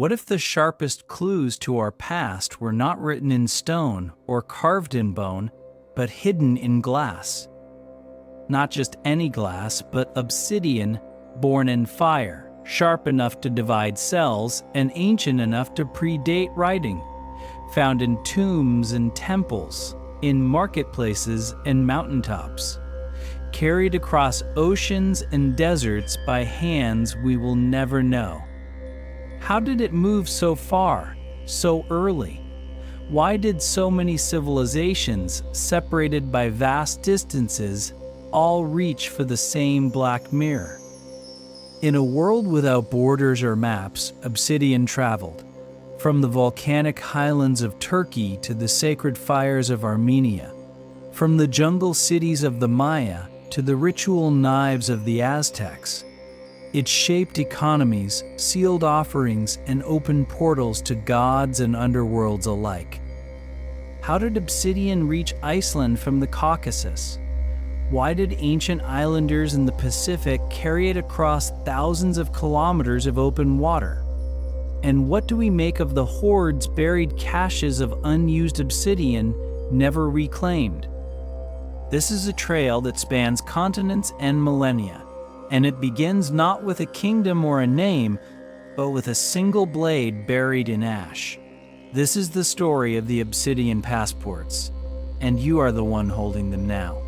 What if the sharpest clues to our past were not written in stone or carved in bone, but hidden in glass? Not just any glass, but obsidian, born in fire, sharp enough to divide cells and ancient enough to predate writing, found in tombs and temples, in marketplaces and mountaintops, carried across oceans and deserts by hands we will never know. How did it move so far, so early? Why did so many civilizations, separated by vast distances, all reach for the same black mirror? In a world without borders or maps, Obsidian traveled, from the volcanic highlands of Turkey to the sacred fires of Armenia, from the jungle cities of the Maya to the ritual knives of the Aztecs. It shaped economies, sealed offerings, and opened portals to gods and underworlds alike. How did Obsidian reach Iceland from the Caucasus? Why did ancient islanders in the Pacific carry it across thousands of kilometers of open water? And what do we make of the Hoards' buried caches of unused obsidian never reclaimed? This is a trail that spans continents and millennia, and it begins not with a kingdom or a name, but with a single blade buried in ash. This is the story of the Obsidian passports, and you are the one holding them now.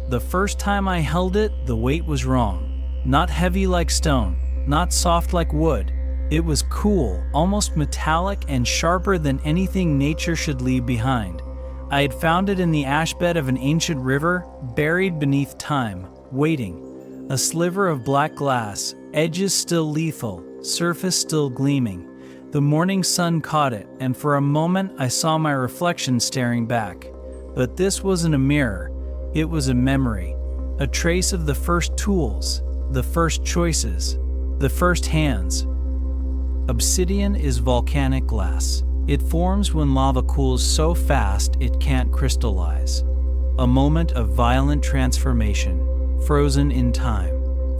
The first time I held it, the weight was wrong. Not heavy like stone, not soft like wood. It was cool, almost metallic, and sharper than anything nature should leave behind. I had found it in the ash bed of an ancient river, buried beneath time, waiting. A sliver of black glass, edges still lethal, surface still gleaming. The morning sun caught it, and for a moment I saw my reflection staring back. But this wasn't a mirror, it was a memory, a trace of the first tools, the first choices, the first hands. Obsidian is volcanic glass. It forms when lava cools so fast it can't crystallize. A moment of violent transformation, frozen in time,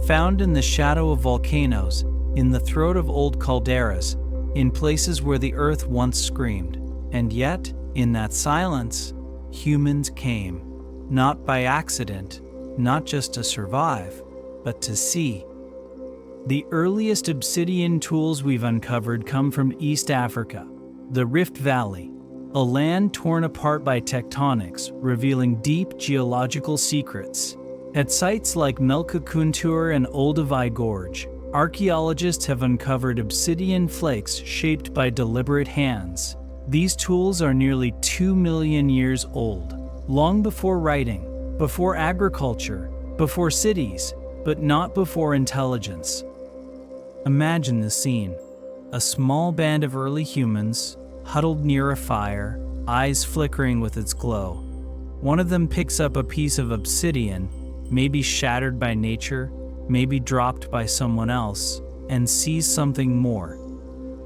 found in the shadow of volcanoes, in the throat of old calderas, in places where the earth once screamed. And yet, in that silence, humans came, not by accident, not just to survive, but to see. The earliest obsidian tools we've uncovered come from East Africa, the Rift Valley, a land torn apart by tectonics, revealing deep geological secrets. At sites like Melkakuntur and Olduvai Gorge, archaeologists have uncovered obsidian flakes shaped by deliberate hands. These tools are nearly 2 million years old, long before writing, before agriculture, before cities, but not before intelligence. Imagine the scene. A small band of early humans, huddled near a fire, eyes flickering with its glow. One of them picks up a piece of obsidian, maybe shattered by nature, maybe dropped by someone else, and sees something more.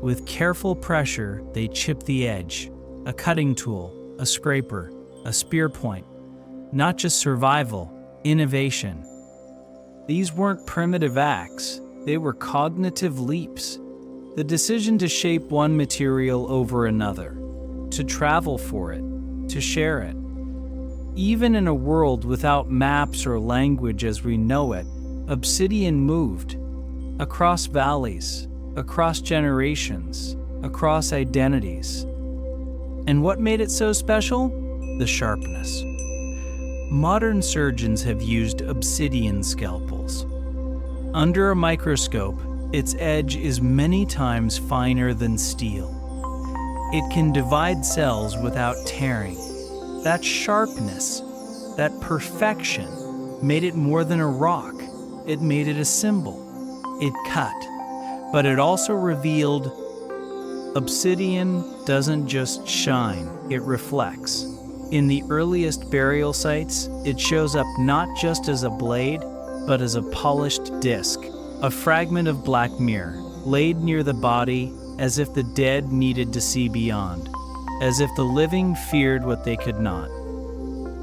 With careful pressure, they chip the edge. A cutting tool, a scraper, a spear point. Not just survival, innovation. These weren't primitive acts, they were cognitive leaps. The decision to shape one material over another, to travel for it, to share it. Even in a world without maps or language as we know it, Obsidian moved. Across valleys, across generations, across identities. And what made it so special? The sharpness. Modern surgeons have used obsidian scalpels. Under a microscope, its edge is many times finer than steel. It can divide cells without tearing. That sharpness, that perfection, made it more than a rock. It made it a symbol. It cut. But it also revealed obsidian doesn't just shine, it reflects. In the earliest burial sites, it shows up not just as a blade, but as a polished disc. A fragment of black mirror, laid near the body as if the dead needed to see beyond, as if the living feared what they could not.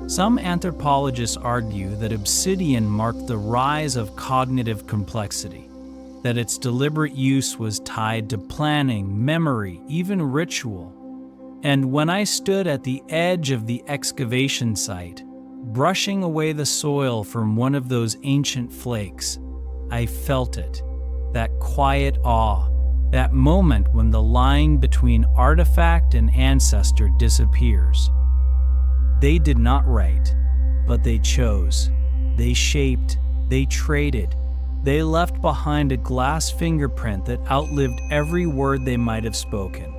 Some anthropologists argue that obsidian marked the rise of cognitive complexity. that its deliberate use was tied to planning, memory, even ritual. And when I stood at the edge of the excavation site, brushing away the soil from one of those ancient flakes, I felt it, that quiet awe, that moment when the line between artifact and ancestor disappears. They did not write, but they chose. They shaped, they traded. They left behind a glass fingerprint that outlived every word they might have spoken.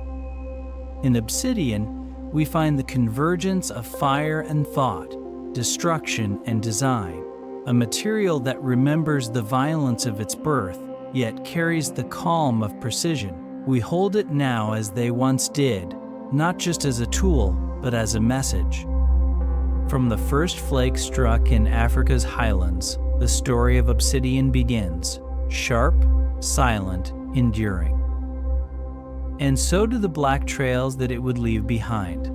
In Obsidian, we find the convergence of fire and thought, destruction and design, a material that remembers the violence of its birth, yet carries the calm of precision. We hold it now as they once did, not just as a tool, but as a message. From the first flake struck in Africa's highlands, the story of Obsidian begins, sharp, silent, enduring. And so do the black trails that it would leave behind.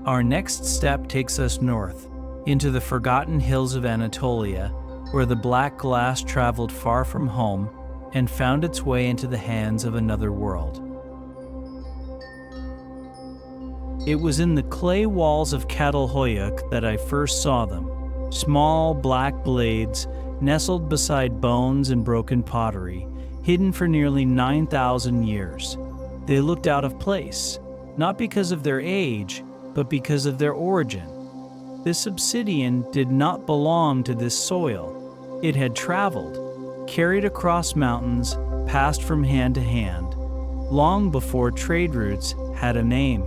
Our next step takes us north, into the forgotten hills of Anatolia, where the black glass traveled far from home and found its way into the hands of another world. It was in the clay walls of Teotihuacan that I first saw them, small black blades nestled beside bones and broken pottery, hidden for nearly 9,000 years. They looked out of place, not because of their age, but because of their origin. This obsidian did not belong to this soil. It had traveled, carried across mountains, passed from hand to hand, long before trade routes had a name.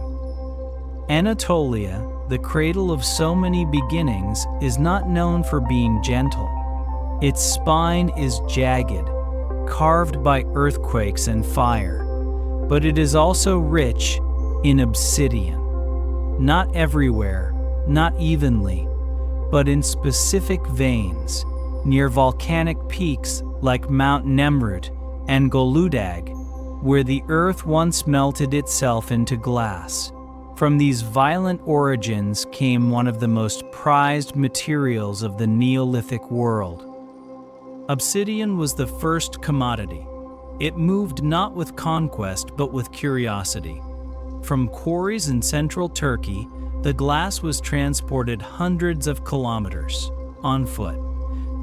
Anatolia, the cradle of so many beginnings, is not known for being gentle. Its spine is jagged, carved by earthquakes and fire, but it is also rich in obsidian. Not everywhere, not evenly, but in specific veins, near volcanic peaks like Mount Nemrut and Goludag, where the earth once melted itself into glass. From these violent origins came one of the most prized materials of the Neolithic world. Obsidian was the first commodity. It moved not with conquest, but with curiosity. From quarries in central Turkey, the glass was transported hundreds of kilometers, on foot,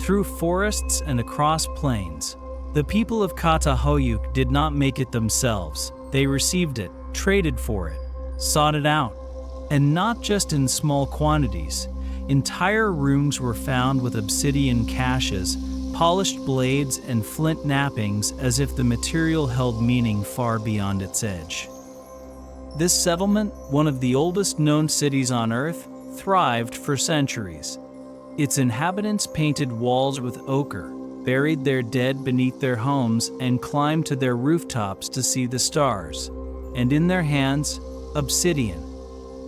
through forests and across plains. The people of Teotihuacan did not make it themselves. They received it, traded for it, sought it out. And not just in small quantities. Entire rooms were found with obsidian caches, polished blades, and flint knappings, as if the material held meaning far beyond its edge. This settlement, one of the oldest known cities on Earth, thrived for centuries. Its inhabitants painted walls with ochre, buried their dead beneath their homes, and climbed to their rooftops to see the stars. And in their hands, obsidian.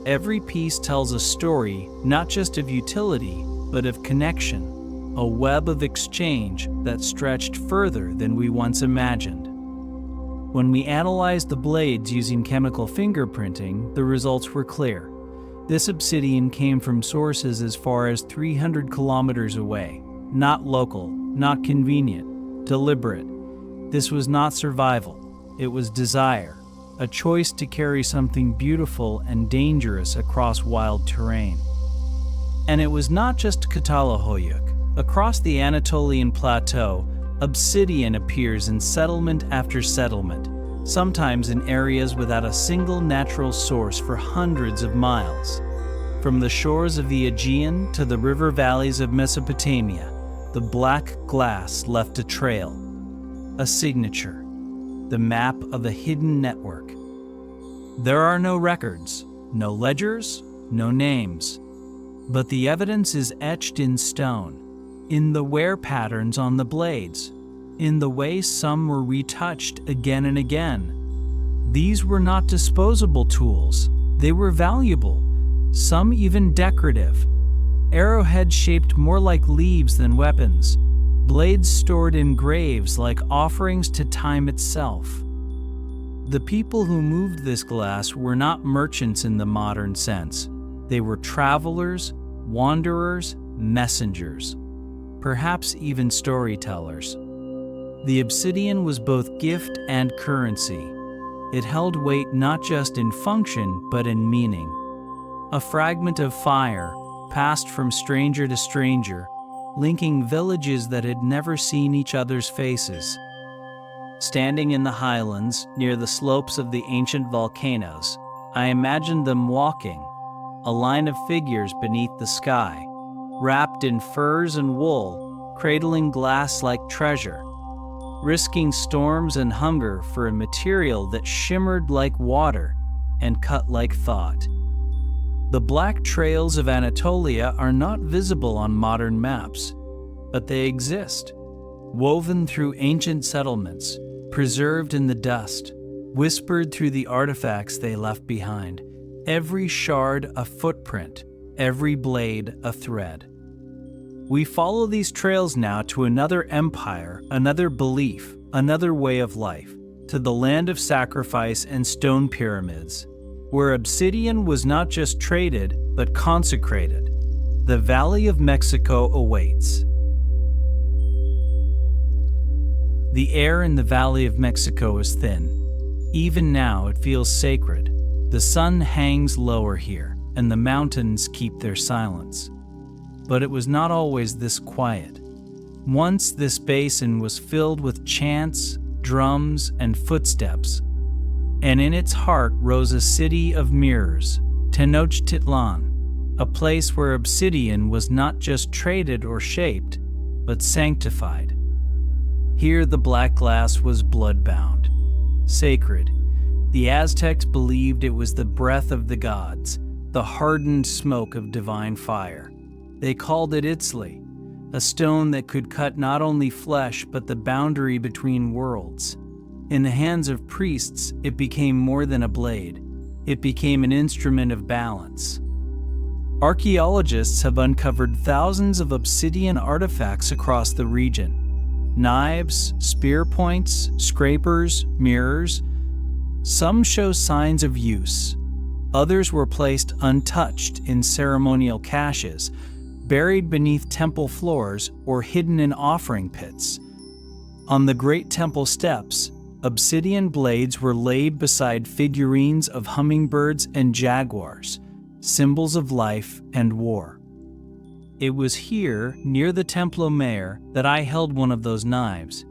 Every piece tells a story, not just of utility, but of connection, a web of exchange that stretched further than we once imagined. When we analyzed the blades using chemical fingerprinting, the results were clear. This obsidian came from sources as far as 300 kilometers away. Not local, not convenient, deliberate. This was not survival. It was desire, a choice to carry something beautiful and dangerous across wild terrain. And it was not just Teotihuacan. Across the Anatolian plateau, obsidian appears in settlement after settlement, sometimes in areas without a single natural source for hundreds of miles. From the shores of the Aegean to the river valleys of Mesopotamia, the black glass left a trail, a signature, the map of a hidden network. There are no records, no ledgers, no names, but the evidence is etched in stone, in the wear patterns on the blades, in the way some were retouched again and again. These were not disposable tools. They were valuable, some even decorative. Arrowheads shaped more like leaves than weapons, blades stored in graves like offerings to time itself. The people who moved this glass were not merchants in the modern sense. They were travelers, wanderers, messengers, perhaps even storytellers. The obsidian was both gift and currency. It held weight not just in function, but in meaning. A fragment of fire, passed from stranger to stranger, linking villages that had never seen each other's faces. Standing in the highlands, near the slopes of the ancient volcanoes, I imagined them walking, a line of figures beneath the sky, wrapped in furs and wool, cradling glass like treasure, risking storms and hunger for a material that shimmered like water and cut like thought. The black trails of Anatolia are not visible on modern maps, but they exist, woven through ancient settlements, preserved in the dust, whispered through the artifacts they left behind, every shard a footprint, every blade a thread. We follow these trails now to another empire, another belief, another way of life, to the land of sacrifice and stone pyramids, where obsidian was not just traded, but consecrated. The Valley of Mexico awaits. The air in the Valley of Mexico is thin. Even now it feels sacred. The sun hangs lower here, and the mountains keep their silence. But it was not always this quiet. Once this basin was filled with chants, drums, and footsteps, and in its heart rose a city of mirrors, Tenochtitlan, a place where obsidian was not just traded or shaped, but sanctified. Here the black glass was blood-bound, sacred. The Aztecs believed it was the breath of the gods, the hardened smoke of divine fire. They called it Itzli, a stone that could cut not only flesh but the boundary between worlds. In the hands of priests, it became more than a blade. It became an instrument of balance. Archaeologists have uncovered thousands of obsidian artifacts across the region. Knives, spear points, scrapers, mirrors. Some show signs of use. Others were placed untouched in ceremonial caches, buried beneath temple floors or hidden in offering pits. On the great temple steps, obsidian blades were laid beside figurines of hummingbirds and jaguars, symbols of life and war. It was here, near the Templo Mayor, that I held one of those knives.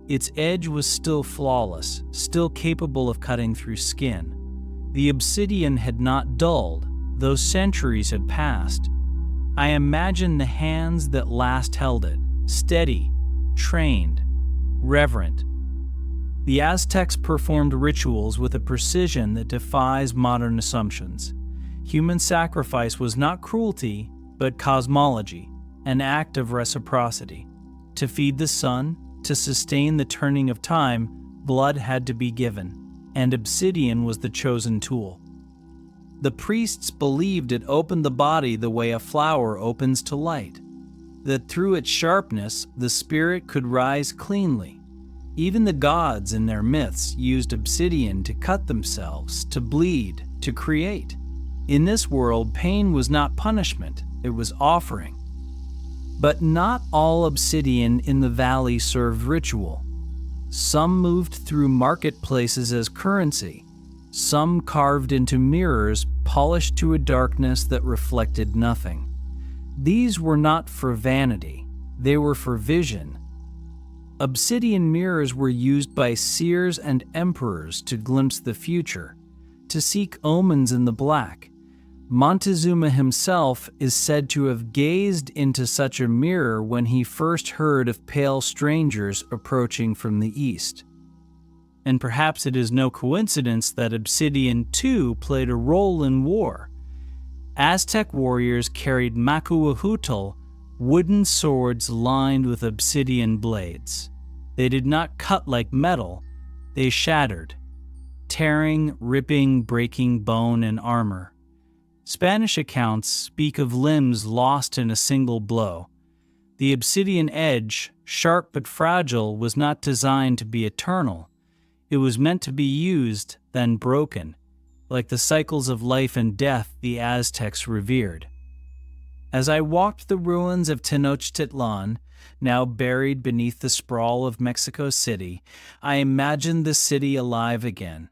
Its edge was still flawless, still capable of cutting through skin. The obsidian had not dulled, though centuries had passed. I imagined the hands that last held it, steady, trained, reverent. The Aztecs performed rituals with a precision that defies modern assumptions. Human sacrifice was not cruelty, but cosmology, an act of reciprocity. To feed the sun, to sustain the turning of time, blood had to be given, and obsidian was the chosen tool. The priests believed it opened the body the way a flower opens to light, that through its sharpness the spirit could rise cleanly. Even the gods in their myths used obsidian to cut themselves, to bleed, to create. In this world, pain was not punishment, it was offering. But not all obsidian in the valley served ritual. Some moved through marketplaces as currency. Some carved into mirrors, polished to a darkness that reflected nothing. These were not for vanity, they were for vision. Obsidian mirrors were used by seers and emperors to glimpse the future, to seek omens in the black. Montezuma himself is said to have gazed into such a mirror when he first heard of pale strangers approaching from the east. And perhaps it is no coincidence that obsidian too played a role in war. Aztec warriors carried macuahutl, wooden swords lined with obsidian blades. They did not cut like metal, they shattered, tearing, ripping, breaking bone and armor. Spanish accounts speak of limbs lost in a single blow. The obsidian edge, sharp but fragile, was not designed to be eternal. It was meant to be used, then broken, like the cycles of life and death the Aztecs revered. As I walked the ruins of Tenochtitlan, now buried beneath the sprawl of Mexico City, I imagined the city alive again.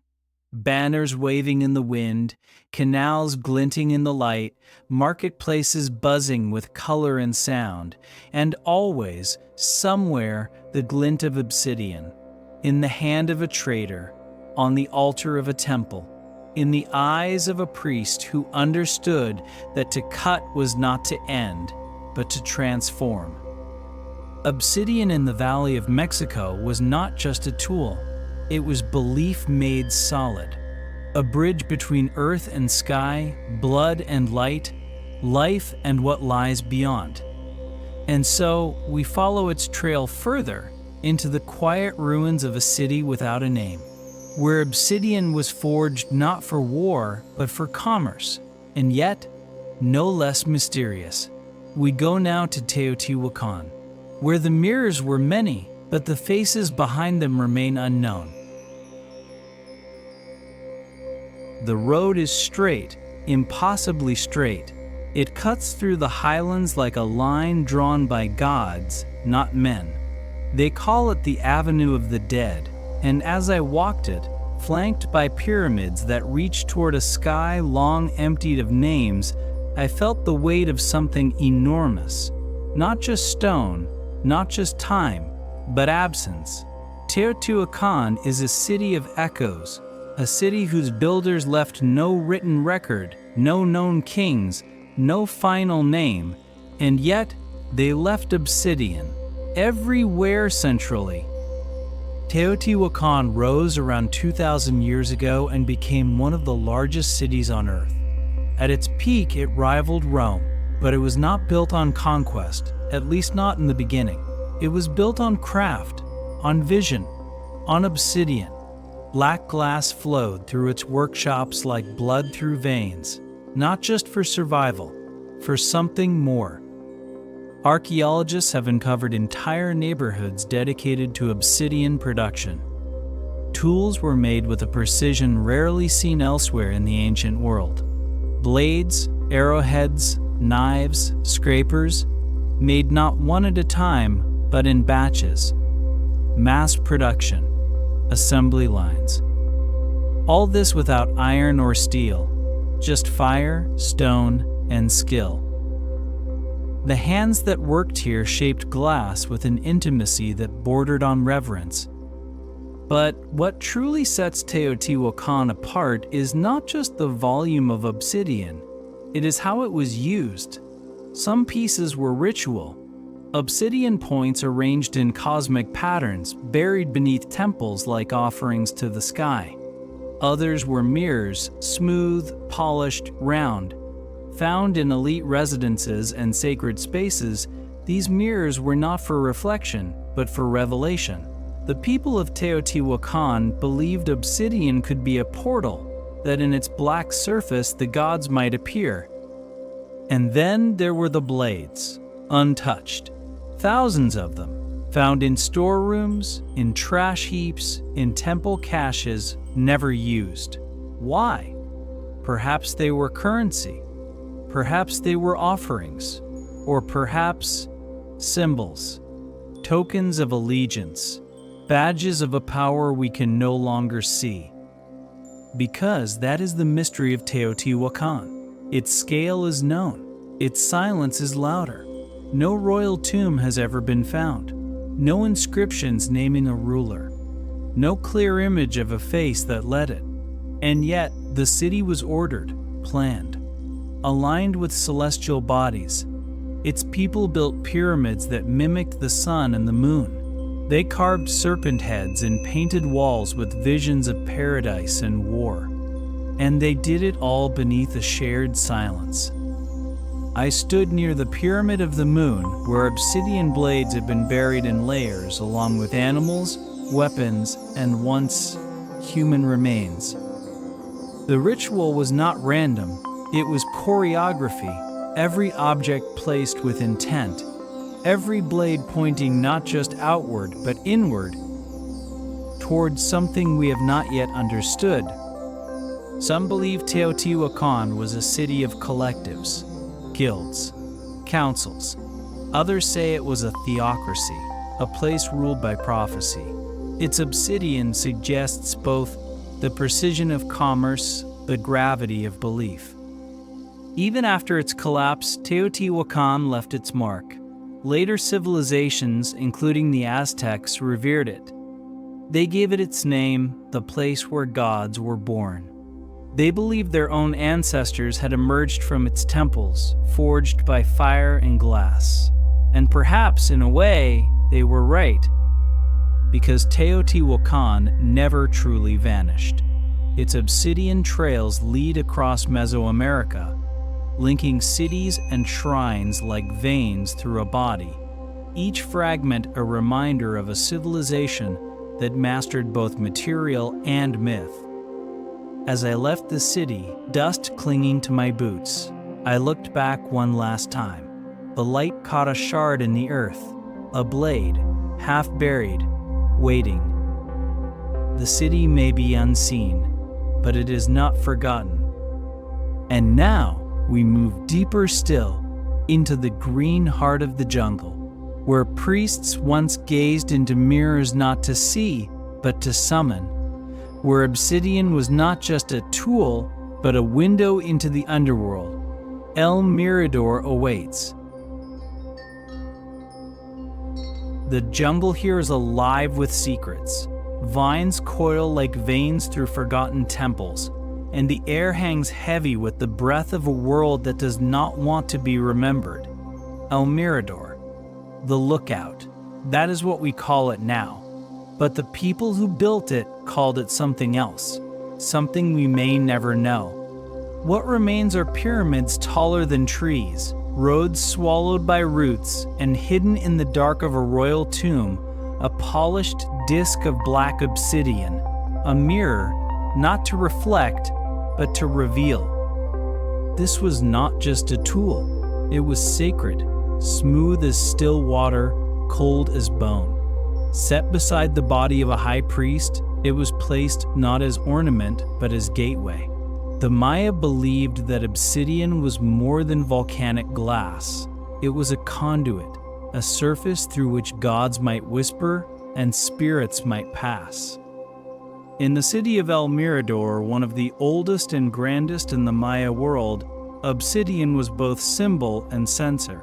Banners waving in the wind, canals glinting in the light, marketplaces buzzing with color and sound, and always, somewhere, the glint of obsidian. In the hand of a trader, on the altar of a temple, in the eyes of a priest who understood that to cut was not to end, but to transform. Obsidian in the Valley of Mexico was not just a tool. It was belief made solid. A bridge between earth and sky, blood and light, life and what lies beyond. And so we follow its trail further into the quiet ruins of a city without a name, where obsidian was forged not for war, but for commerce, and yet, no less mysterious. We go now to Teotihuacan, where the mirrors were many, but the faces behind them remain unknown. The road is straight, impossibly straight. It cuts through the highlands like a line drawn by gods, not men. They call it the Avenue of the Dead, and as I walked it, flanked by pyramids that reached toward a sky long emptied of names, I felt the weight of something enormous. Not just stone, not just time, but absence. Teotihuacan is a city of echoes, a city whose builders left no written record, no known kings, no final name, and yet they left obsidian, everywhere centrally. Teotihuacan rose around 2,000 years ago and became one of the largest cities on Earth. At its peak, it rivaled Rome, but it was not built on conquest, at least not in the beginning. It was built on craft, on vision, on obsidian. Black glass flowed through its workshops like blood through veins, not just for survival, for something more. Archaeologists have uncovered entire neighborhoods dedicated to obsidian production. Tools were made with a precision rarely seen elsewhere in the ancient world. Blades, arrowheads, knives, scrapers, made not one at a time, but in batches. Mass production. Assembly lines. All this without iron or steel, just fire, stone, and skill. The hands that worked here shaped glass with an intimacy that bordered on reverence. But what truly sets Teotihuacan apart is not just the volume of obsidian, it is how it was used. Some pieces were ritual. Obsidian points arranged in cosmic patterns, buried beneath temples like offerings to the sky. Others were mirrors, smooth, polished, round. Found in elite residences and sacred spaces, these mirrors were not for reflection, but for revelation. The people of Teotihuacan believed obsidian could be a portal, that in its black surface the gods might appear. And then there were the blades, untouched. Thousands of them, found in storerooms, in trash heaps, in temple caches, never used. Why? Perhaps they were currency. Perhaps they were offerings. Or perhaps symbols, tokens of allegiance, badges of a power we can no longer see. Because that is the mystery of Teotihuacan. Its scale is known. Its silence is louder. No royal tomb has ever been found. No inscriptions naming a ruler. No clear image of a face that led it. And yet, the city was ordered, planned, aligned with celestial bodies. Its people built pyramids that mimicked the sun and the moon. They carved serpent heads and painted walls with visions of paradise and war. And they did it all beneath a shared silence. I stood near the Pyramid of the Moon, where obsidian blades had been buried in layers along with animals, weapons, and once human remains. The ritual was not random, it was choreography, every object placed with intent, every blade pointing not just outward but inward, towards something we have not yet understood. Some believe Teotihuacan was a city of collectives, guilds, councils. Others say it was a theocracy, a place ruled by prophecy. Its obsidian suggests both the precision of commerce, the gravity of belief. Even after its collapse, Teotihuacan left its mark. Later civilizations, including the Aztecs, revered it. They gave it its name, the place where gods were born. They believed their own ancestors had emerged from its temples, forged by fire and glass. And perhaps, in a way, they were right, because Teotihuacan never truly vanished. Its obsidian trails lead across Mesoamerica, linking cities and shrines like veins through a body, each fragment a reminder of a civilization that mastered both material and myth. As I left the city, dust clinging to my boots, I looked back one last time. The light caught a shard in the earth, a blade, half buried, waiting. The city may be unseen, but it is not forgotten. And now we move deeper still into the green heart of the jungle, where priests once gazed into mirrors not to see, but to summon, where obsidian was not just a tool, but a window into the underworld. El Mirador awaits. The jungle here is alive with secrets. Vines coil like veins through forgotten temples, and the air hangs heavy with the breath of a world that does not want to be remembered. El Mirador, the lookout, that is what we call it now. But the people who built it called it something else, something we may never know. What remains are pyramids taller than trees, roads swallowed by roots, and hidden in the dark of a royal tomb, a polished disk of black obsidian, a mirror, not to reflect, but to reveal. This was not just a tool, it was sacred, smooth as still water, cold as bone. Set beside the body of a high priest, it was placed not as ornament, but as gateway. The Maya believed that obsidian was more than volcanic glass. It was a conduit, a surface through which gods might whisper and spirits might pass. In the city of El Mirador, one of the oldest and grandest in the Maya world, obsidian was both symbol and censer.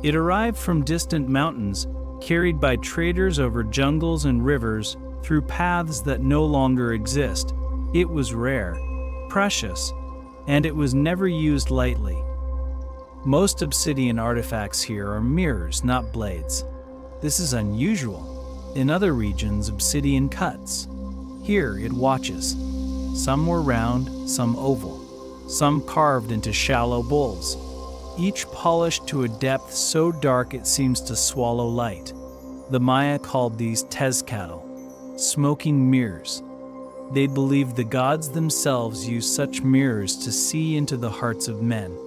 It arrived from distant mountains, carried by traders over jungles and rivers through paths that no longer exist. It was rare, precious, and it was never used lightly. Most obsidian artifacts here are mirrors, not blades. This is unusual. In other regions, obsidian cuts. Here it watches. Some were round, some oval, some carved into shallow bowls, each polished to a depth so dark it seems to swallow light. The Maya called these Tezcatl, smoking mirrors. They believed the gods themselves used such mirrors to see into the hearts of men.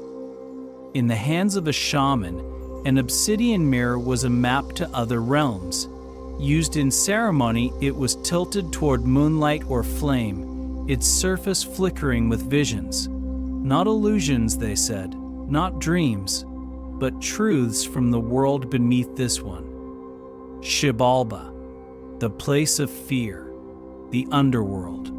In the hands of a shaman, an obsidian mirror was a map to other realms. Used in ceremony, it was tilted toward moonlight or flame, its surface flickering with visions. Not illusions, they said, not dreams, but truths from the world beneath this one. Xibalba, the place of fear, the underworld.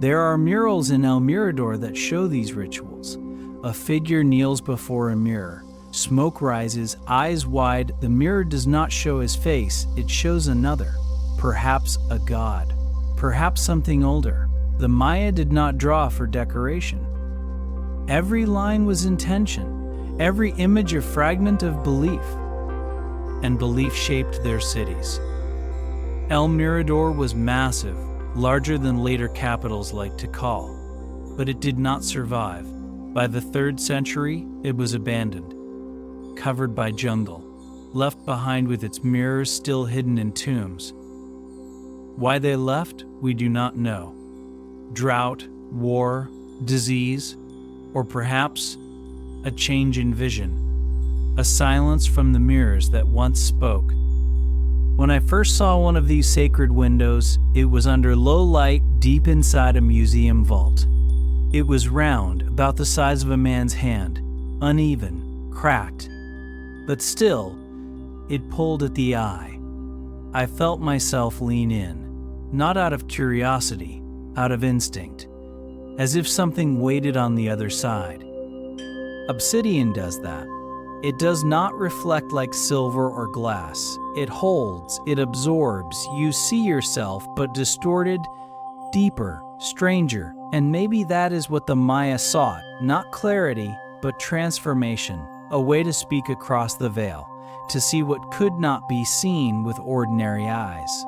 There are murals in El Mirador that show these rituals. A figure kneels before a mirror. Smoke rises, eyes wide. The mirror does not show his face, it shows another. Perhaps a god. Perhaps something older. The Maya did not draw for decoration. Every line was intention, every image a fragment of belief. And belief shaped their cities. El Mirador was massive, larger than later capitals like Tikal, but it did not survive. By the 3rd century, it was abandoned, covered by jungle, left behind with its mirrors still hidden in tombs. Why they left, we do not know. Drought, war, disease, or perhaps a change in vision, a silence from the mirrors that once spoke. When I first saw one of these sacred windows, it was under low light deep inside a museum vault. It was round, about the size of a man's hand, uneven, cracked. but still, it pulled at the eye. I felt myself lean in, not out of curiosity, out of instinct, as if something waited on the other side. Obsidian does that. It does not reflect like silver or glass. It holds, it absorbs. You see yourself, but distorted, deeper, stranger. And maybe that is what the Maya sought, not clarity, but transformation, a way to speak across the veil, to see what could not be seen with ordinary eyes.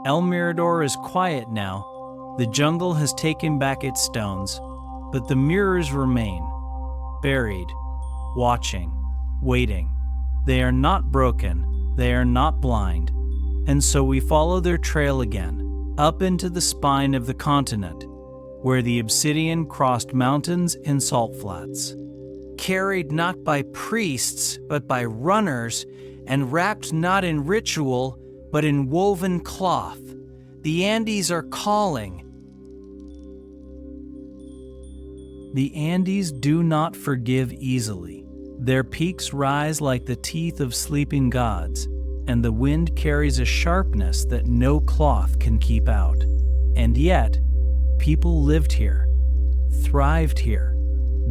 El Mirador is quiet now. The jungle has taken back its stones, but the mirrors remain, buried, watching, waiting. They are not broken, they are not blind, and so we follow their trail again, up into the spine of the continent, where the obsidian crossed mountains and salt flats. Carried not by priests, but by runners, and wrapped not in ritual, but in woven cloth. The Andes are calling. The Andes do not forgive easily. Their peaks rise like the teeth of sleeping gods, and the wind carries a sharpness that no cloth can keep out. And yet, people lived here, thrived here,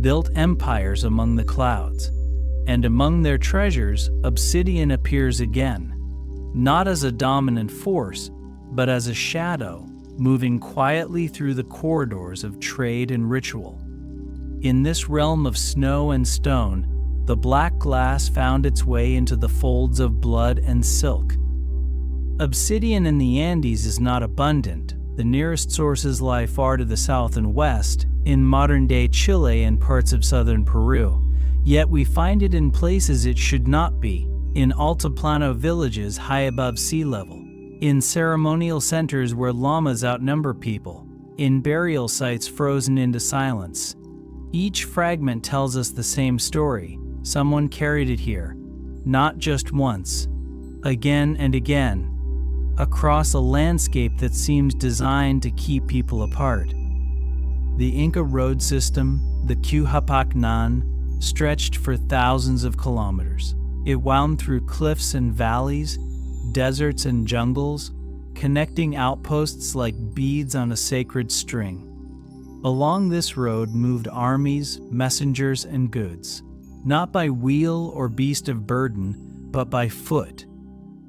built empires among the clouds, and among their treasures, obsidian appears again, not as a dominant force, but as a shadow, moving quietly through the corridors of trade and ritual. In this realm of snow and stone, the black glass found its way into the folds of blood and silk. Obsidian in the Andes is not abundant. The nearest sources lie far to the south and west, in modern-day Chile and parts of southern Peru. Yet we find it in places it should not be, in altiplano villages high above sea level, in ceremonial centers where llamas outnumber people, in burial sites frozen into silence. Each fragment tells us the same story. Someone carried it here, not just once, again and again, across a landscape that seems designed to keep people apart. The Inca road system, the Teotihuacan, stretched for thousands of kilometers. It wound through cliffs and valleys, deserts and jungles, connecting outposts like beads on a sacred string. Along this road moved armies, messengers, and goods, not by wheel or beast of burden, but by foot.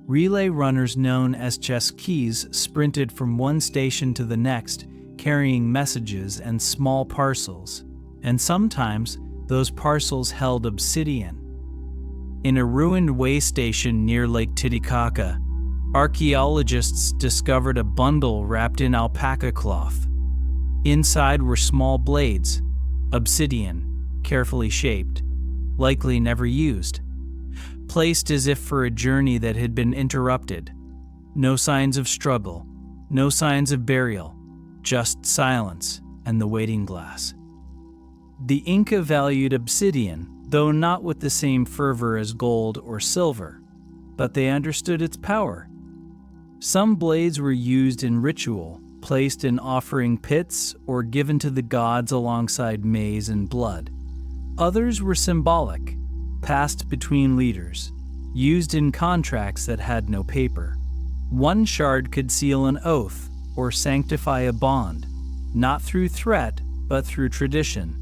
Relay runners known as chesquis sprinted from one station to the next, carrying messages and small parcels, and sometimes those parcels held obsidian. In a ruined way station near Lake Titicaca, archaeologists discovered a bundle wrapped in alpaca cloth. Inside were small blades, obsidian, carefully shaped, likely never used, placed as if for a journey that had been interrupted. No signs of struggle, no signs of burial, just silence and the waiting glass. The Inca valued obsidian, though not with the same fervor as gold or silver, but they understood its power. Some blades were used in ritual, placed in offering pits or given to the gods alongside maize and blood. Others were symbolic, passed between leaders, used in contracts that had no paper. One shard could seal an oath or sanctify a bond, not through threat, but through tradition.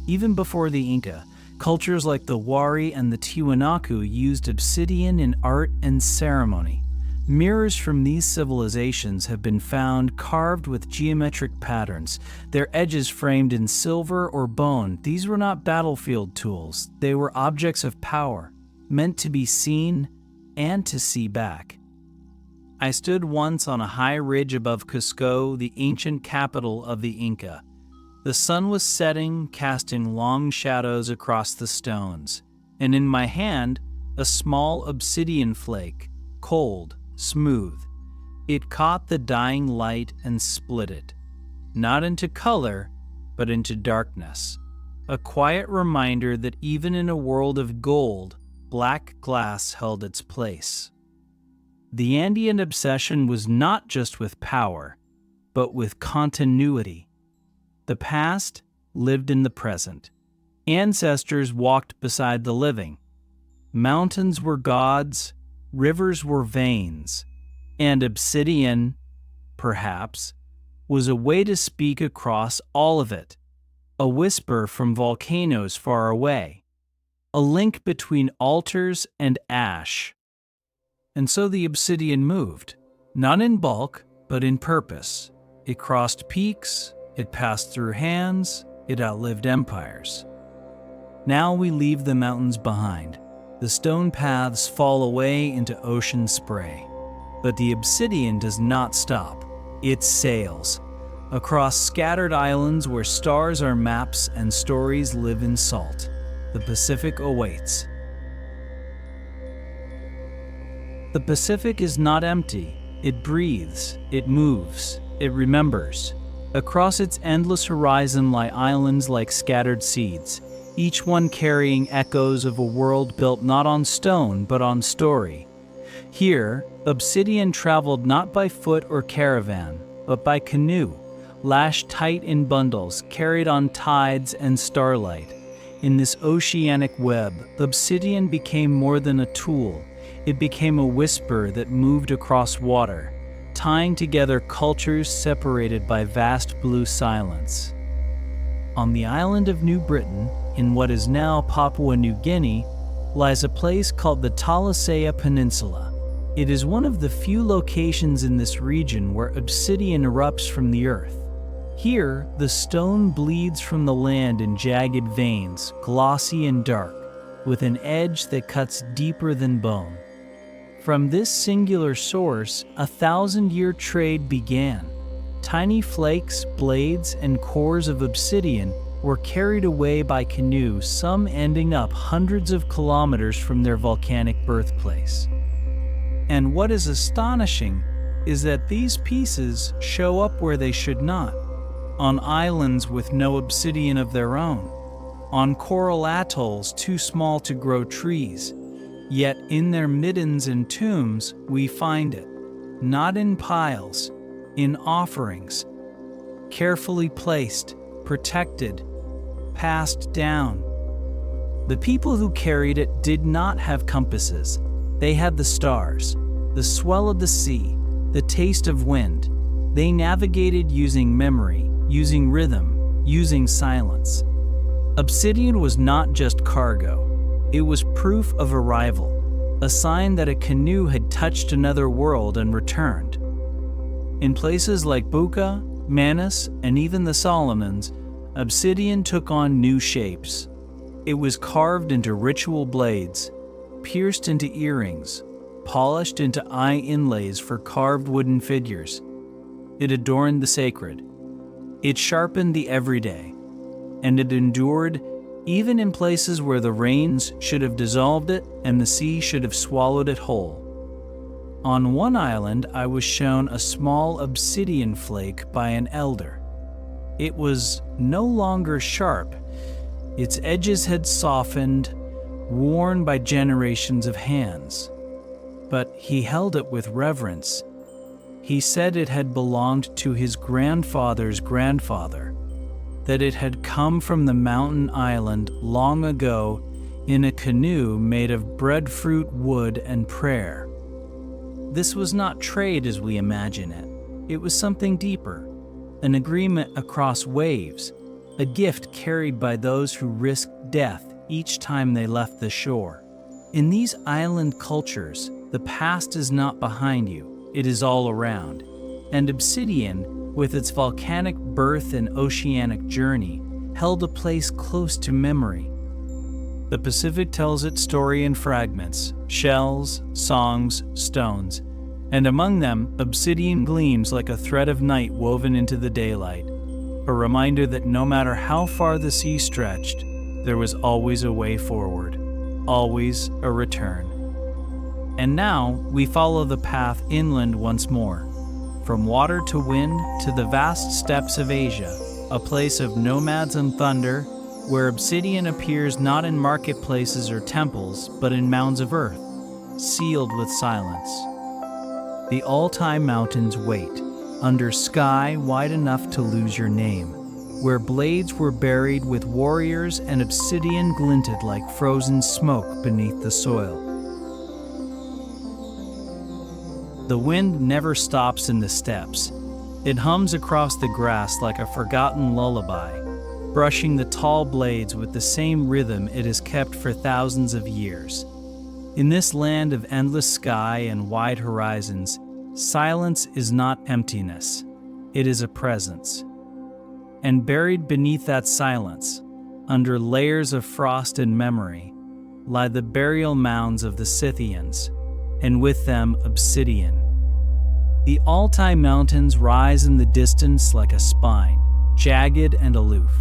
Even before the Inca, cultures like the Wari and the Tiwanaku used obsidian in art and ceremony. Mirrors from these civilizations have been found carved with geometric patterns, their edges framed in silver or bone. These were not battlefield tools. They were objects of power, meant to be seen and to see back. I stood once on a high ridge above Cusco, the ancient capital of the Inca. The sun was setting, casting long shadows across the stones, and in my hand, a small obsidian flake, cold, smooth. It caught the dying light and split it, not into color, but into darkness. A quiet reminder that even in a world of gold, black glass held its place. The Andean obsession was not just with power, but with continuity. The past lived in the present. Ancestors walked beside the living, Mountains were gods, rivers were veins, and obsidian, perhaps, was a way to speak across all of it, a whisper from volcanoes far away, a link between altars and ash. And so the obsidian moved, not in bulk, but in purpose. It crossed peaks, it passed through hands, it outlived empires. Now we leave the mountains behind. The stone paths fall away into ocean spray. But the obsidian does not stop. It sails across scattered islands where stars are maps and stories live in salt. The Pacific awaits. The Pacific is not empty. It breathes, it moves, it remembers. Across its endless horizon lie islands like scattered seeds, each one carrying echoes of a world built not on stone but on story. Here, Obsidian traveled not by foot or caravan, but by canoe, lashed tight in bundles, carried on tides and starlight. In this oceanic web, Obsidian became more than a tool. It became a whisper that moved across water, tying together cultures separated by vast blue silence. On the island of New Britain, in what is now Papua New Guinea, lies a place called the Talisaya Peninsula. It is one of the few locations in this region where obsidian erupts from the earth. Here, the stone bleeds from the land in jagged veins, glossy and dark, with an edge that cuts deeper than bone. From this singular source, a 1,000-year trade began. Tiny flakes, blades, and cores of obsidian were carried away by canoe, some ending up hundreds of kilometers from their volcanic birthplace. And what is astonishing is that these pieces show up where they should not, on islands with no obsidian of their own, on coral atolls too small to grow trees. Yet in their middens and tombs we find it, not in piles, in offerings, carefully placed, protected, passed down. The people who carried it did not have compasses. They had the stars, the swell of the sea, the taste of wind. They navigated using memory, using rhythm, using silence. Obsidian was not just cargo. It was proof of arrival, a sign that a canoe had touched another world and returned. In places like Buka, Manus, and even the Solomons, obsidian took on new shapes. It was carved into ritual blades, pierced into earrings, polished into eye inlays for carved wooden figures. It adorned the sacred. It sharpened the everyday, and it endured even in places where the rains should have dissolved it and the sea should have swallowed it whole. On one island, I was shown a small obsidian flake by an elder. It was no longer sharp. Its edges had softened, worn by generations of hands. But he held it with reverence. He said it had belonged to his grandfather's grandfather, that it had come from the mountain island long ago in a canoe made of breadfruit, wood, and prayer. This was not trade as we imagine it. It was something deeper, an agreement across waves, a gift carried by those who risked death each time they left the shore. In these island cultures, the past is not behind you, it is all around. And obsidian, with its volcanic birth and oceanic journey, held a place close to memory. The Pacific tells its story in fragments, shells, songs, stones, and among them, obsidian gleams like a thread of night woven into the daylight, a reminder that no matter how far the sea stretched, there was always a way forward, always a return. And now we follow the path inland once more, from water to wind to the vast steppes of Asia, a place of nomads and thunder, where obsidian appears not in marketplaces or temples, but in mounds of earth, sealed with silence. The Altai Mountains wait, under sky wide enough to lose your name. where blades were buried with warriors and obsidian glinted like frozen smoke beneath the soil. The wind never stops in the steppes. It hums across the grass like a forgotten lullaby, brushing the tall blades with the same rhythm it has kept for thousands of years. In this land of endless sky and wide horizons, silence is not emptiness, it is a presence. And buried beneath that silence, under layers of frost and memory, lie the burial mounds of the Scythians, and with them Obsidian. The Altai Mountains rise in the distance like a spine, jagged and aloof.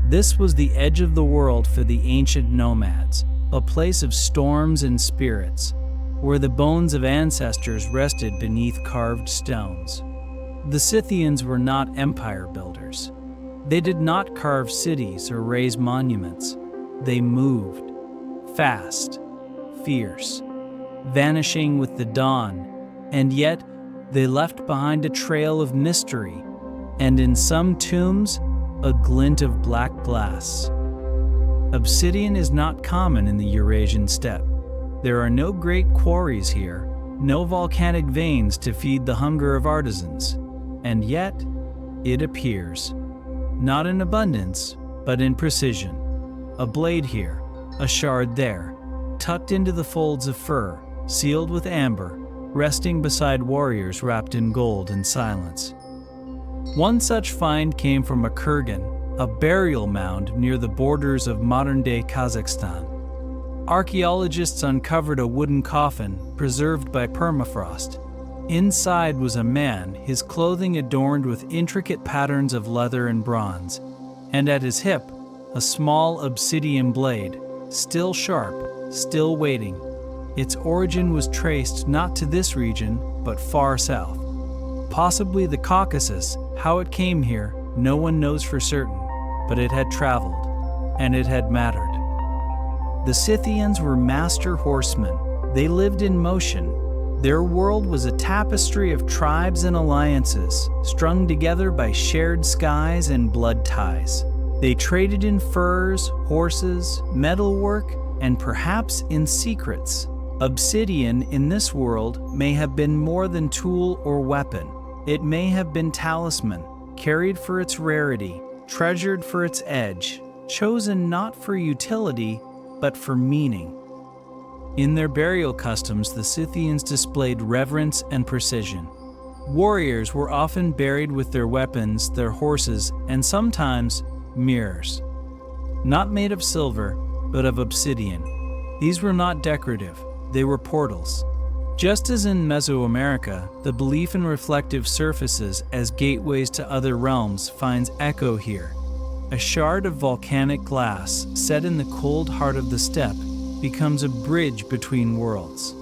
This was the edge of the world for the ancient nomads, a place of storms and spirits, where the bones of ancestors rested beneath carved stones. The Scythians were not empire builders. They did not carve cities or raise monuments. They moved, fast, fierce, vanishing with the dawn, and yet they left behind a trail of mystery, and in some tombs, a glint of black glass. Obsidian is not common in the Eurasian steppe. There are no great quarries here, no volcanic veins to feed the hunger of artisans, and yet it appears, not in abundance, but in precision. A blade here, a shard there, tucked into the folds of fur, sealed with amber, resting beside warriors wrapped in gold and silence. One such find came from a kurgan, a burial mound near the borders of modern-day Kazakhstan. Archaeologists uncovered a wooden coffin preserved by permafrost. Inside was a man, his clothing adorned with intricate patterns of leather and bronze, and at his hip, a small obsidian blade, still sharp, still waiting. Its origin was traced not to this region, but far south. Possibly the Caucasus. How it came here, no one knows for certain, but it had traveled, and it had mattered. The Scythians were master horsemen. They lived in motion. Their world was a tapestry of tribes and alliances, strung together by shared skies and blood ties. They traded in furs, horses, metalwork, and perhaps in secrets. Obsidian in this world may have been more than tool or weapon. It may have been talisman, carried for its rarity, treasured for its edge, chosen not for utility, but for meaning. In their burial customs, the Scythians displayed reverence and precision. Warriors were often buried with their weapons, their horses, and sometimes mirrors. Not made of silver, but of obsidian. These were not decorative, they were portals. Just as in Mesoamerica, the belief in reflective surfaces as gateways to other realms finds echo here. A shard of volcanic glass set in the cold heart of the steppe becomes a bridge between worlds.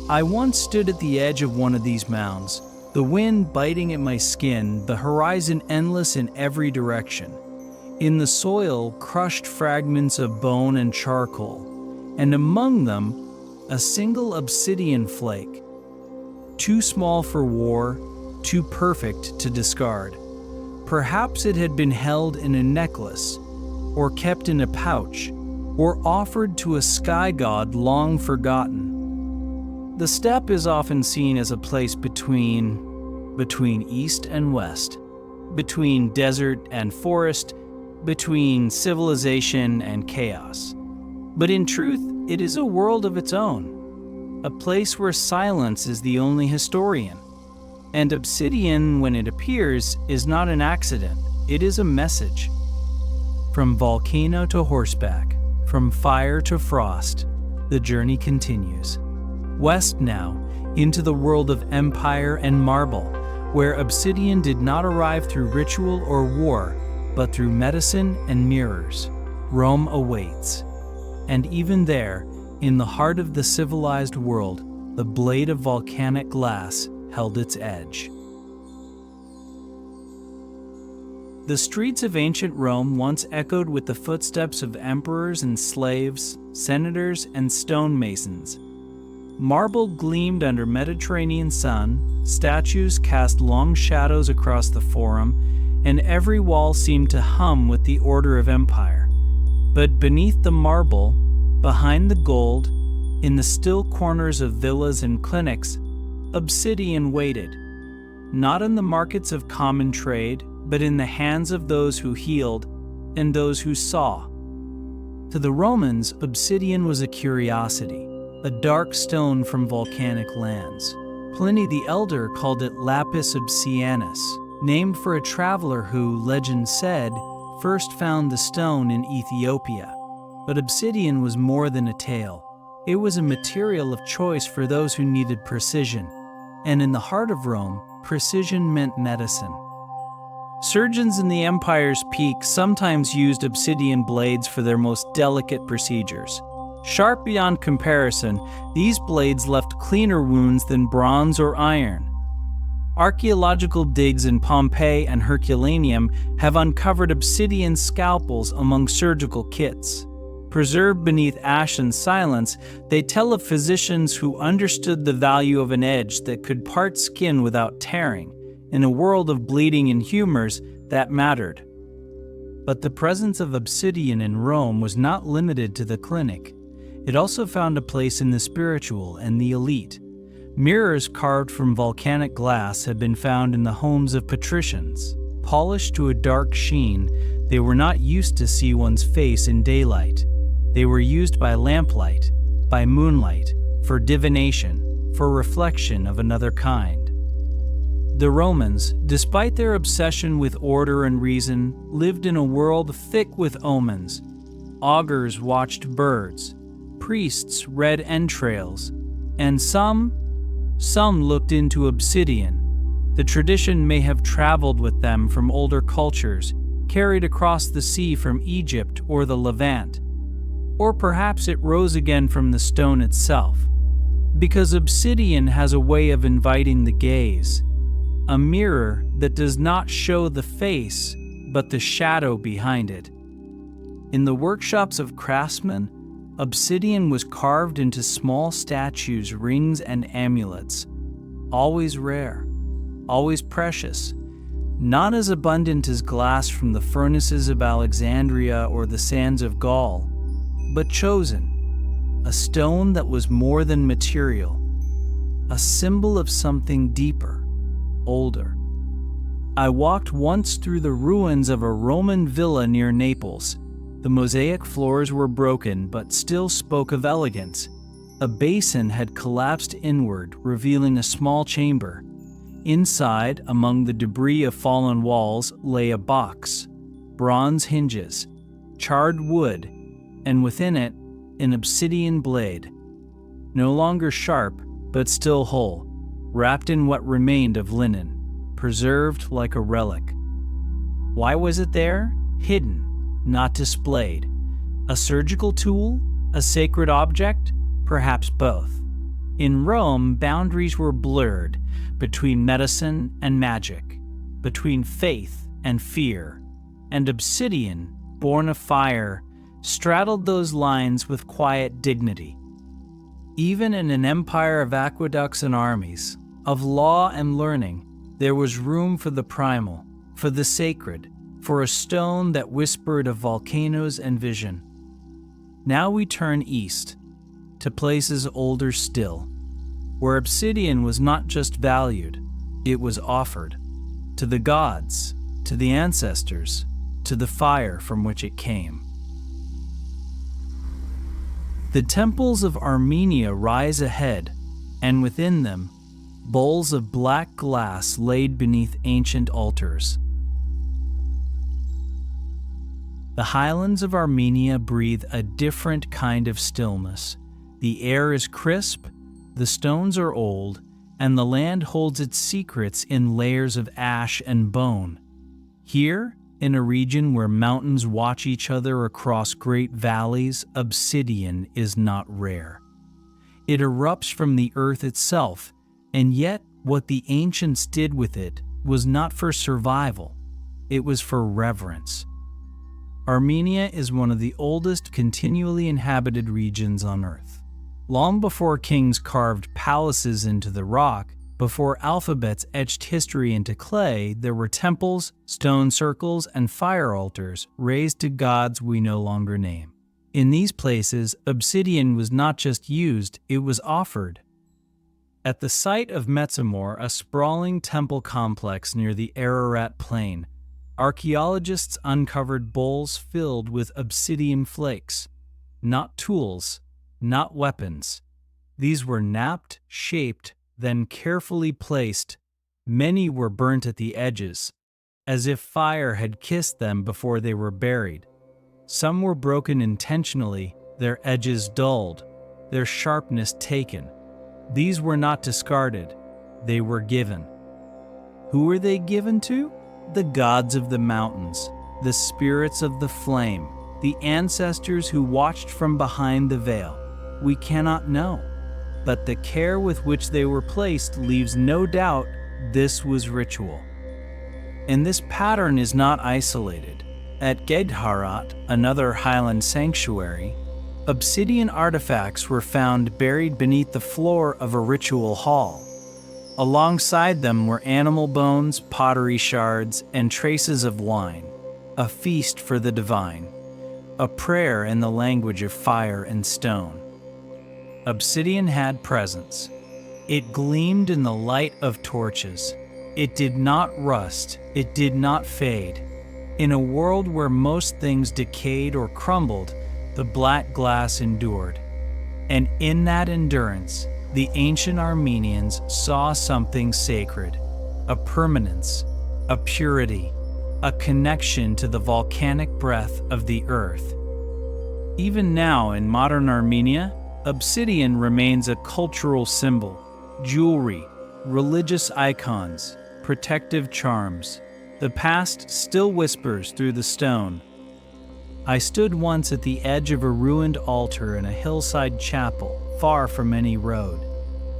I once stood at the edge of one of these mounds, the wind biting at my skin, the horizon endless in every direction. In the soil, crushed fragments of bone and charcoal, and among them, a single obsidian flake, too small for war, too perfect to discard. Perhaps it had been held in a necklace, or kept in a pouch, or offered to a sky god long forgotten. The steppe is often seen as a place between east and west, between desert and forest, between civilization and chaos. But in truth, it is a world of its own, a place where silence is the only historian. And obsidian, when it appears, is not an accident, it is a message. From volcano to horseback, from fire to frost, the journey continues. West now, into the world of empire and marble, where obsidian did not arrive through ritual or war, but through medicine and mirrors. Rome awaits. And even there, in the heart of the civilized world, the blade of volcanic glass held its edge. The streets of ancient Rome once echoed with the footsteps of emperors and slaves, senators and stonemasons. Marble gleamed under Mediterranean sun, statues cast long shadows across the forum, and every wall seemed to hum with the order of empire. But beneath the marble, behind the gold, in the still corners of villas and clinics, Obsidian waited, not in the markets of common trade, but in the hands of those who healed and those who saw. To the Romans, Obsidian was a curiosity, a dark stone from volcanic lands. Pliny the Elder called it lapis obsidianus, named for a traveler who, legend said, first found the stone in Ethiopia. But obsidian was more than a tale. It was a material of choice for those who needed precision. And in the heart of Rome, precision meant medicine. Surgeons in the empire's peak sometimes used obsidian blades for their most delicate procedures. Sharp beyond comparison, these blades left cleaner wounds than bronze or iron. Archaeological digs in Pompeii and Herculaneum have uncovered obsidian scalpels among surgical kits. Preserved beneath ash and silence, they tell of physicians who understood the value of an edge that could part skin without tearing. In a world of bleeding and humors, that mattered. But the presence of obsidian in Rome was not limited to the clinic. It also found a place in the spiritual and the elite. Mirrors carved from volcanic glass have been found in the homes of patricians. Polished to a dark sheen, they were not used to see one's face in daylight. They were used by lamplight, by moonlight, for divination, for reflection of another kind. The Romans, despite their obsession with order and reason, lived in a world thick with omens. Augurs watched birds, priests read entrails, and some looked into obsidian. The tradition may have traveled with them from older cultures, carried across the sea from Egypt or the Levant. Or perhaps it rose again from the stone itself, because obsidian has a way of inviting the gaze. A mirror that does not show the face, but the shadow behind it. In the workshops of craftsmen, obsidian was carved into small statues, rings, and amulets. Always rare, always precious, not as abundant as glass from the furnaces of Alexandria or the sands of Gaul, but chosen, a stone that was more than material, a symbol of something deeper. Older. I walked once through the ruins of a Roman villa near Naples. The mosaic floors were broken but still spoke of elegance. A basin had collapsed inward, revealing a small chamber. Inside, among the debris of fallen walls, lay a box, bronze hinges, charred wood, and within it, an obsidian blade. No longer sharp, but still whole. Wrapped in what remained of linen, preserved like a relic. Why was it there? Hidden, not displayed. A surgical tool? A sacred object? Perhaps both. In Rome, boundaries were blurred between medicine and magic, between faith and fear, and obsidian, born of fire, straddled those lines with quiet dignity. Even in an empire of aqueducts and armies, of law and learning, there was room for the primal, for the sacred, for a stone that whispered of volcanoes and vision. Now we turn east, to places older still, where obsidian was not just valued, it was offered, to the gods, to the ancestors, to the fire from which it came. The temples of Armenia rise ahead, and within them, bowls of black glass laid beneath ancient altars. The highlands of Armenia breathe a different kind of stillness. The air is crisp, the stones are old, and the land holds its secrets in layers of ash and bone. Here, in a region where mountains watch each other across great valleys, obsidian is not rare. It erupts from the earth itself, and yet what the ancients did with it was not for survival, it was for reverence. Armenia is one of the oldest continually inhabited regions on Earth. Long before kings carved palaces into the rock, Before alphabets etched history into clay, there were temples, stone circles, and fire altars raised to gods we no longer name. In these places, obsidian was not just used, it was offered. At the site of Metsamor, a sprawling temple complex near the Ararat Plain, archaeologists uncovered bowls filled with obsidian flakes. Not tools, not weapons. These were napped, shaped, then carefully placed. Many were burnt at the edges, as if fire had kissed them before they were buried. Some were broken intentionally, their edges dulled, their sharpness taken. These were not discarded, they were given. Who were they given to? The gods of the mountains, the spirits of the flame, the ancestors who watched from behind the veil. We cannot know, but the care with which they were placed leaves no doubt this was ritual. And this pattern is not isolated. At Gedharat, another highland sanctuary, obsidian artifacts were found buried beneath the floor of a ritual hall. Alongside them were animal bones, pottery shards, and traces of wine, a feast for the divine, a prayer in the language of fire and stone. Obsidian had presence. It gleamed in the light of torches. It did not rust. It did not fade. In a world where most things decayed or crumbled, the black glass endured. And in that endurance, the ancient Armenians saw something sacred, a permanence, a purity, a connection to the volcanic breath of the earth. Even now in modern Armenia, obsidian remains a cultural symbol, jewelry, religious icons, protective charms. The past still whispers through the stone. I stood once at the edge of a ruined altar in a hillside chapel, far from any road.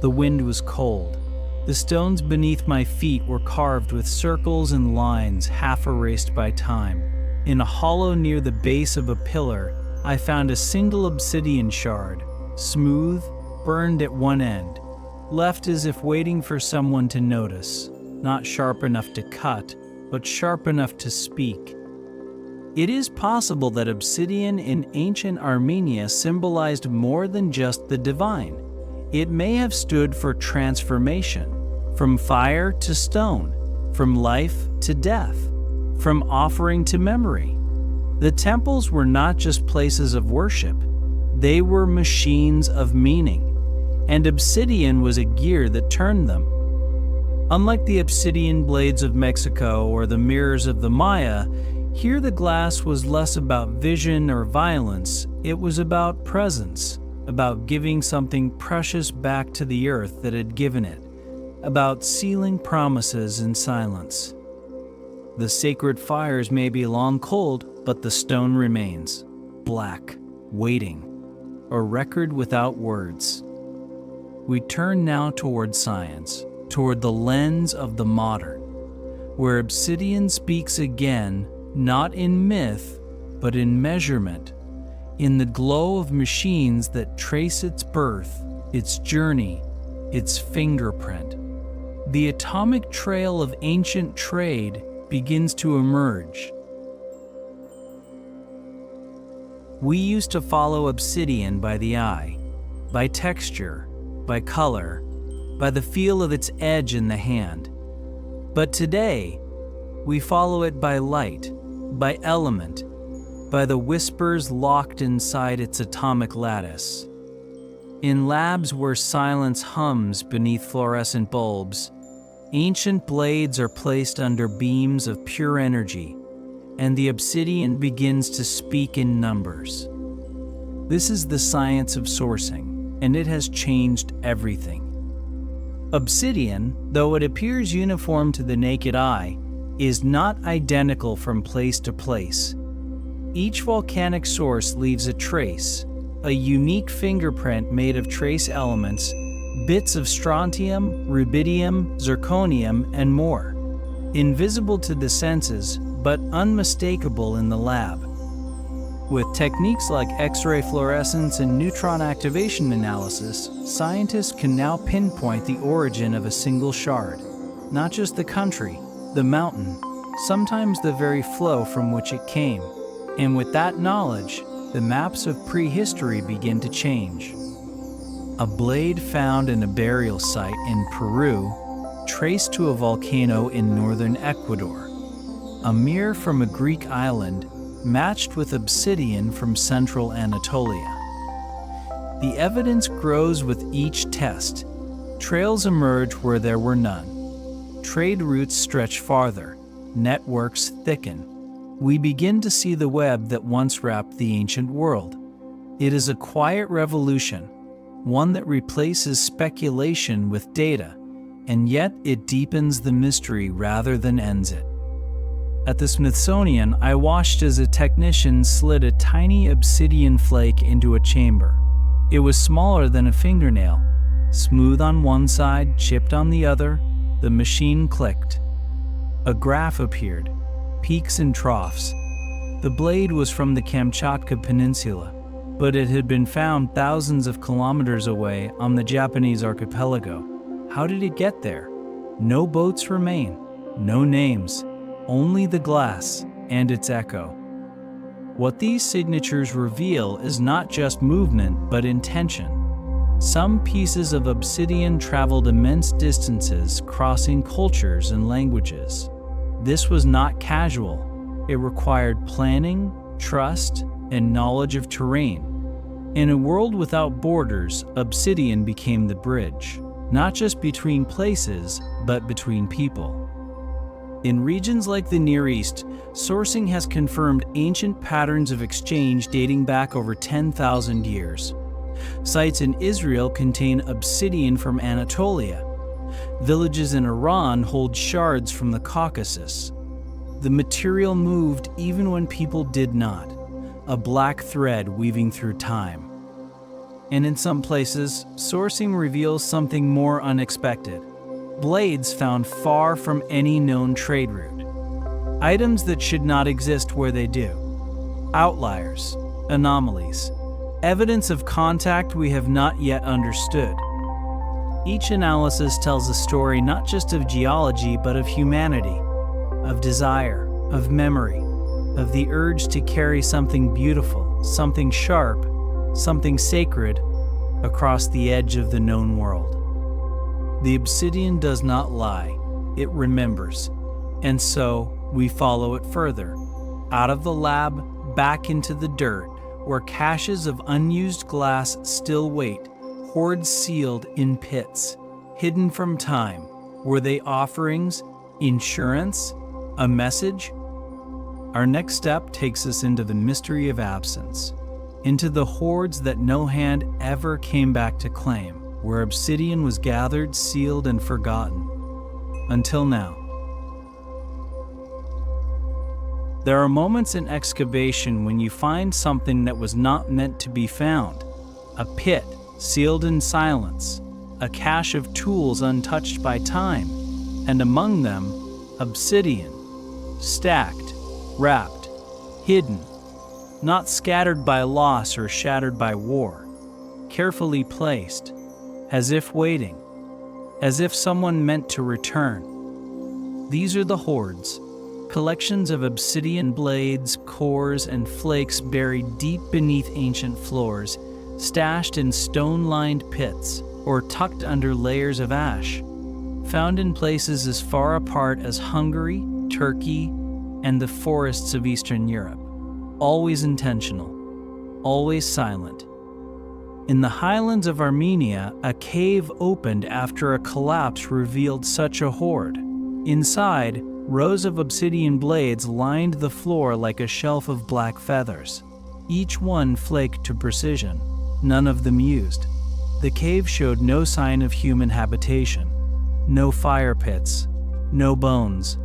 The wind was cold. The stones beneath my feet were carved with circles and lines half erased by time. In a hollow near the base of a pillar, I found a single obsidian shard, smooth, burned at one end, left as if waiting for someone to notice, not sharp enough to cut, but sharp enough to speak. It is possible that obsidian in ancient Armenia symbolized more than just the divine. It may have stood for transformation, from fire to stone, from life to death, from offering to memory. The temples were not just places of worship, they were machines of meaning, and obsidian was a gear that turned them. Unlike the obsidian blades of Mexico or the mirrors of the Maya, here the glass was less about vision or violence, it was about presence, about giving something precious back to the earth that had given it, about sealing promises in silence. The sacred fires may be long cold, but the stone remains, black, waiting, a record without words. We turn now toward science, toward the lens of the modern, where obsidian speaks again, not in myth, but in measurement, in the glow of machines that trace its birth, its journey, its fingerprint. The atomic trail of ancient trade begins to emerge. We used to follow obsidian by the eye, by texture, by color, by the feel of its edge in the hand. But today, we follow it by light, by element, by the whispers locked inside its atomic lattice. In labs where silence hums beneath fluorescent bulbs, ancient blades are placed under beams of pure energy, and the obsidian begins to speak in numbers. This is the science of sourcing, and it has changed everything. Obsidian, though it appears uniform to the naked eye, is not identical from place to place. Each volcanic source leaves a trace, a unique fingerprint made of trace elements, bits of strontium, rubidium, zirconium, and more. Invisible to the senses, but unmistakable in the lab. With techniques like X-ray fluorescence and neutron activation analysis, scientists can now pinpoint the origin of a single shard. Not just the country, the mountain, sometimes the very flow from which it came. And with that knowledge, the maps of prehistory begin to change. A blade found in a burial site in Peru, traced to a volcano in northern Ecuador. A mirror from a Greek island, matched with obsidian from central Anatolia. The evidence grows with each test. Trails emerge where there were none. Trade routes stretch farther. Networks thicken. We begin to see the web that once wrapped the ancient world. It is a quiet revolution, one that replaces speculation with data, and yet it deepens the mystery rather than ends it. At the Smithsonian, I watched as a technician slid a tiny obsidian flake into a chamber. It was smaller than a fingernail, smooth on one side, chipped on the other. The machine clicked. A graph appeared, peaks and troughs. The blade was from the Kamchatka Peninsula, but it had been found thousands of kilometers away on the Japanese archipelago. How did it get there? No boats remain, no names. Only the glass and its echo. What these signatures reveal is not just movement, but intention. Some pieces of obsidian traveled immense distances, crossing cultures and languages. This was not casual. It required planning, trust, and knowledge of terrain. In a world without borders, obsidian became the bridge, not just between places, but between people. In regions like the Near East, sourcing has confirmed ancient patterns of exchange dating back over 10,000 years. Sites in Israel contain obsidian from Anatolia. Villages in Iran hold shards from the Caucasus. The material moved even when people did not, a black thread weaving through time. And in some places, sourcing reveals something more unexpected. Blades found far from any known trade route. Items that should not exist where they do. Outliers, anomalies, evidence of contact we have not yet understood. Each analysis tells a story not just of geology, but of humanity, of desire, of memory, of the urge to carry something beautiful, something sharp, something sacred across the edge of the known world. The obsidian does not lie, it remembers, and so we follow it further, out of the lab, back into the dirt, where caches of unused glass still wait, hoards sealed in pits, hidden from time. Were they offerings, insurance, a message? Our next step takes us into the mystery of absence, into the hoards that no hand ever came back to claim, where obsidian was gathered, sealed, and forgotten. Until now. There are moments in excavation when you find something that was not meant to be found. A pit, sealed in silence. A cache of tools untouched by time. And among them, obsidian. Stacked, wrapped, hidden. Not scattered by loss or shattered by war. Carefully placed. As if waiting, as if someone meant to return. These are the hoards, collections of obsidian blades, cores, and flakes buried deep beneath ancient floors, stashed in stone-lined pits, or tucked under layers of ash, found in places as far apart as Hungary, Turkey, and the forests of Eastern Europe. Always intentional, always silent. In the highlands of Armenia, a cave opened after a collapse revealed such a hoard. Inside, rows of obsidian blades lined the floor like a shelf of black feathers, each one flaked to precision, none of them used. The cave showed no sign of human habitation, no fire pits, no bones,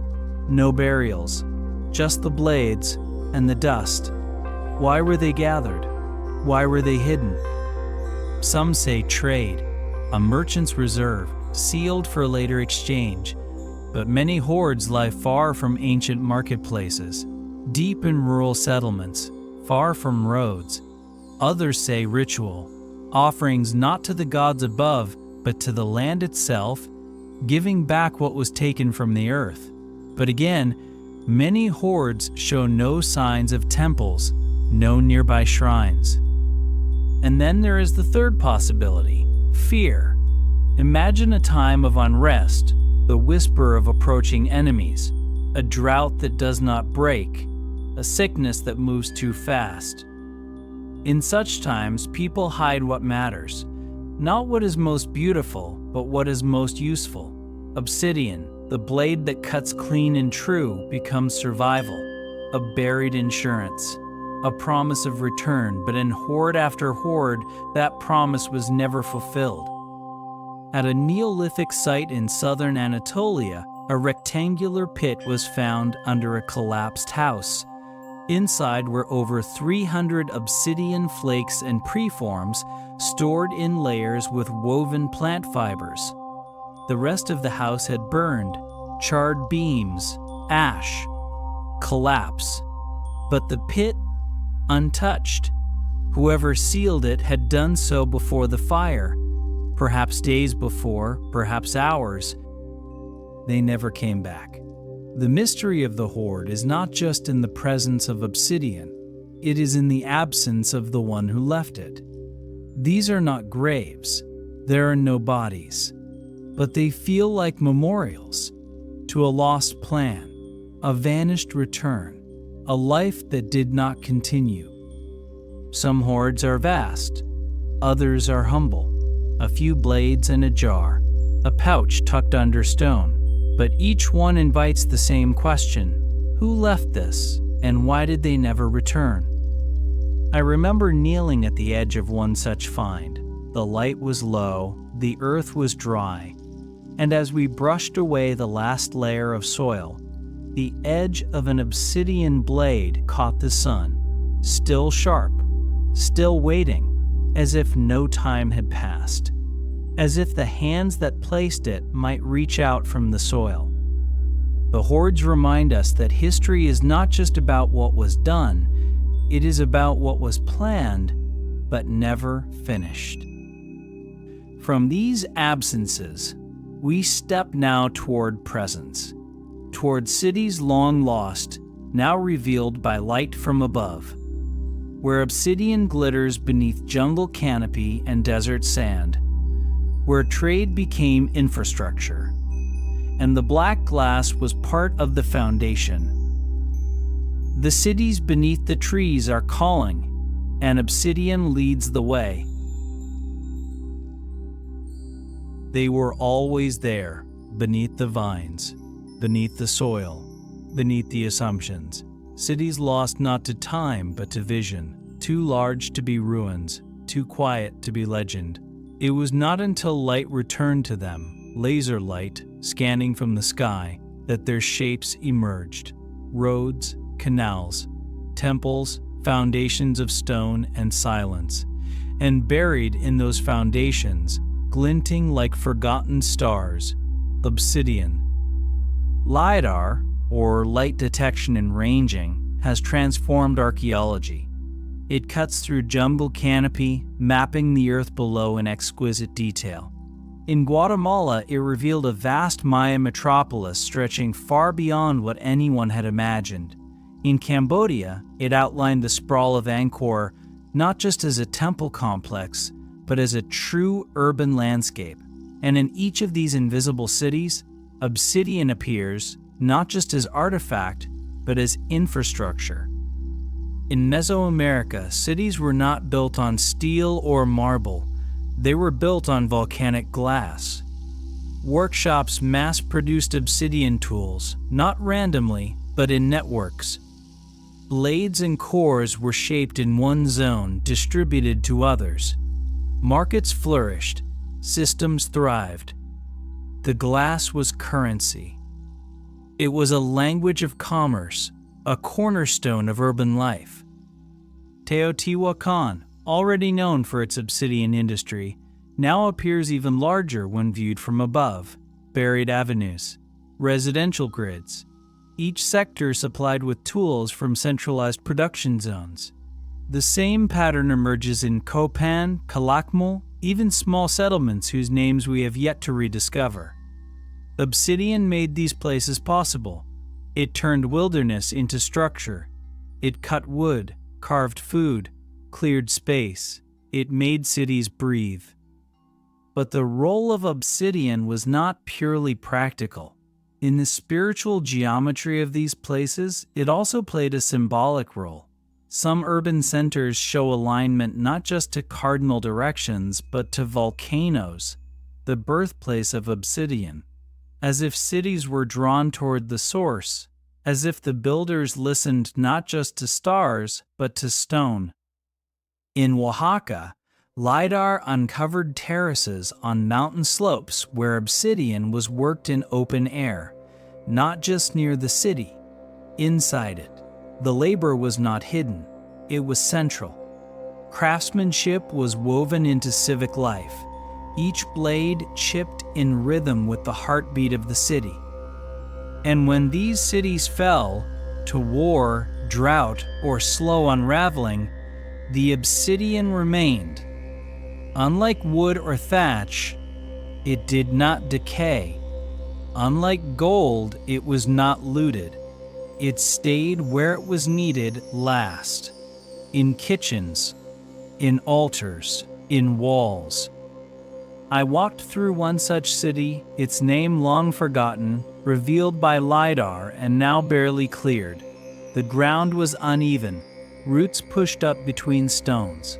no burials, just the blades and the dust. Why were they gathered? Why were they hidden? Some say trade, a merchant's reserve, sealed for later exchange. But many hoards lie far from ancient marketplaces, deep in rural settlements, far from roads. Others say ritual, offerings not to the gods above, but to the land itself, giving back what was taken from the earth. But again, many hordes show no signs of temples, no nearby shrines. And then there is the third possibility, fear. Imagine a time of unrest, the whisper of approaching enemies, a drought that does not break, a sickness that moves too fast. In such times, people hide what matters, not what is most beautiful, but what is most useful. Obsidian, the blade that cuts clean and true, becomes survival, a buried insurance, a promise of return, but in horde after horde, that promise was never fulfilled. At a Neolithic site in southern Anatolia, a rectangular pit was found under a collapsed house. Inside were over 300 obsidian flakes and preforms stored in layers with woven plant fibers. The rest of the house had burned, charred beams, ash, collapse. But the pit, untouched. Whoever sealed it had done so before the fire, perhaps days before, perhaps hours. They never came back. The mystery of the Hoard is not just in the presence of obsidian, it is in the absence of the one who left it. These are not graves, there are no bodies, but they feel like memorials to a lost plan, a vanished return, a life that did not continue. Some hoards are vast, others are humble, a few blades and a jar, a pouch tucked under stone. But each one invites the same question: who left this, and why did they never return? I remember kneeling at the edge of one such find. The light was low, the earth was dry, and as we brushed away the last layer of soil, the edge of an obsidian blade caught the sun, still sharp, still waiting, as if no time had passed. As if the hands that placed it might reach out from the soil. The Hoards remind us that history is not just about what was done, it is about what was planned, but never finished. From these absences, we step now toward presence, toward cities long lost, now revealed by light from above, where obsidian glitters beneath jungle canopy and desert sand, where trade became infrastructure, and the black glass was part of the foundation. The cities beneath the trees are calling, and obsidian leads the way. They were always there, beneath the vines, beneath the soil, beneath the assumptions. Cities lost not to time but to vision, too large to be ruins, too quiet to be legend. It was not until light returned to them, laser light, scanning from the sky, that their shapes emerged. Roads, canals, temples, foundations of stone and silence. And buried in those foundations, glinting like forgotten stars, obsidian. LiDAR, or light detection and ranging, has transformed archaeology. It cuts through jungle canopy, mapping the earth below in exquisite detail. In Guatemala, it revealed a vast Maya metropolis stretching far beyond what anyone had imagined. In Cambodia, it outlined the sprawl of Angkor not just as a temple complex, but as a true urban landscape. And in each of these invisible cities, obsidian appears not just as artifact, but as infrastructure. In Mesoamerica, cities were not built on steel or marble. They were built on volcanic glass. Workshops mass-produced obsidian tools, not randomly, but in networks. Blades and cores were shaped in one zone, distributed to others. Markets flourished, systems thrived. The glass was currency. It was a language of commerce, a cornerstone of urban life. Teotihuacan, already known for its obsidian industry, now appears even larger when viewed from above. Buried avenues, residential grids, each sector supplied with tools from centralized production zones. The same pattern emerges in Copan, Calakmul, even small settlements whose names we have yet to rediscover. Obsidian made these places possible. It turned wilderness into structure. It cut wood, carved food, cleared space. It made cities breathe. But the role of obsidian was not purely practical. In the spiritual geometry of these places, it also played a symbolic role. Some urban centers show alignment not just to cardinal directions, but to volcanoes, the birthplace of obsidian. As if cities were drawn toward the source, as if the builders listened not just to stars, but to stone. In Oaxaca, LiDAR uncovered terraces on mountain slopes where obsidian was worked in open air, not just near the city, inside it. The labor was not hidden, it was central. Craftsmanship was woven into civic life, each blade chipped in rhythm with the heartbeat of the city. And when these cities fell to war, drought, or slow unraveling, the obsidian remained. Unlike wood or thatch, it did not decay. Unlike gold, it was not looted. It stayed where it was needed last. In kitchens, in altars, in walls. I walked through one such city, its name long forgotten, revealed by LiDAR and now barely cleared. The ground was uneven, roots pushed up between stones.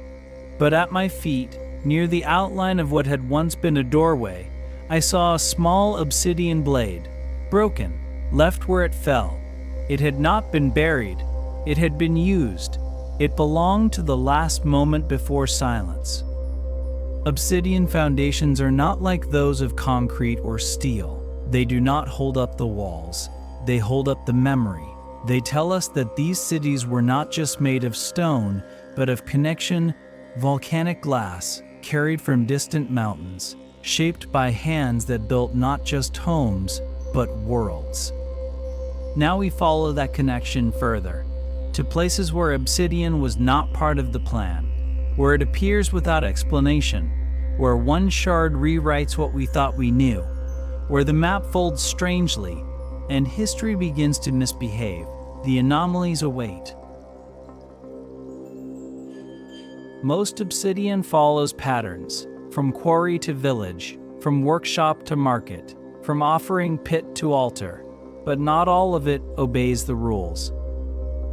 But at my feet, near the outline of what had once been a doorway, I saw a small obsidian blade, broken, left where it fell. It had not been buried, it had been used. It belonged to the last moment before silence. Obsidian foundations are not like those of concrete or steel. They do not hold up the walls. They hold up the memory. They tell us that these cities were not just made of stone, but of connection, volcanic glass, carried from distant mountains, shaped by hands that built not just homes, but worlds. Now we follow that connection further, to places where obsidian was not part of the plan, where it appears without explanation, where one shard rewrites what we thought we knew, where the map folds strangely, and history begins to misbehave. The anomalies await. Most obsidian follows patterns, from quarry to village, from workshop to market, from offering pit to altar, but not all of it obeys the rules.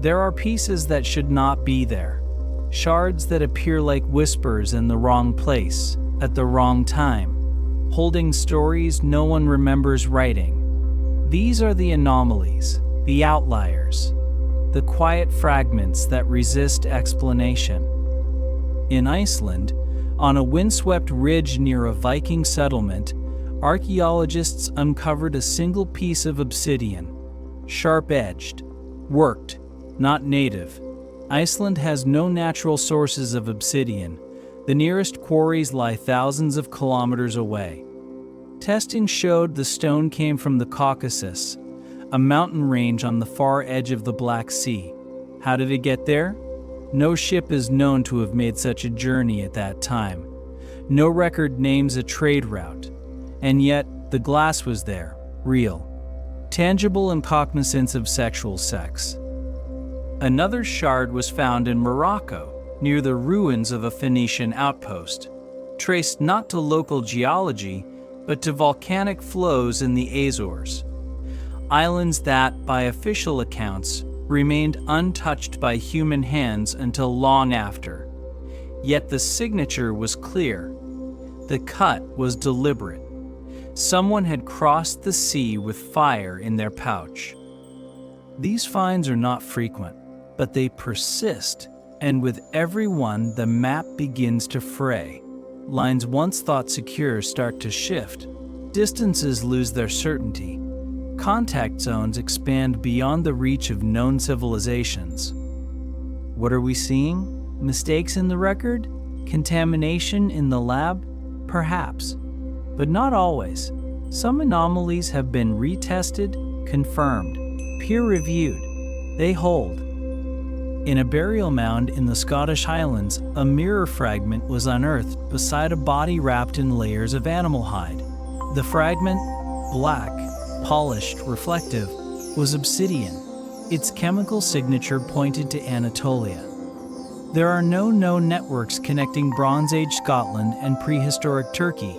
There are pieces that should not be there, shards that appear like whispers in the wrong place, at the wrong time, holding stories no one remembers writing. These are the anomalies, the outliers, the quiet fragments that resist explanation. In Iceland, on a windswept ridge near a Viking settlement, archaeologists uncovered a single piece of obsidian, sharp-edged, worked, not native. Iceland has no natural sources of obsidian. The nearest quarries lie thousands of kilometers away. Testing showed the stone came from the Caucasus, a mountain range on the far edge of the Black Sea. How did it get there? No ship is known to have made such a journey at that time. No record names a trade route. And yet, the glass was there, real, tangible and cognizance of sexual sex. Another shard was found in Morocco, near the ruins of a Phoenician outpost, traced not to local geology, but to volcanic flows in the Azores. Islands that, by official accounts, remained untouched by human hands until long after. Yet the signature was clear. The cut was deliberate. Someone had crossed the sea with fire in their pouch. These finds are not frequent, but they persist, and with every one the map begins to fray. Lines once thought secure start to shift. Distances lose their certainty. Contact zones expand beyond the reach of known civilizations. What are we seeing? Mistakes in the record? Contamination in the lab? Perhaps. But not always. Some anomalies have been retested, confirmed, peer-reviewed. They hold. In a burial mound in the Scottish Highlands, a mirror fragment was unearthed beside a body wrapped in layers of animal hide. The fragment, black, polished, reflective, was obsidian. Its chemical signature pointed to Anatolia. There are no known networks connecting Bronze Age Scotland and prehistoric Turkey.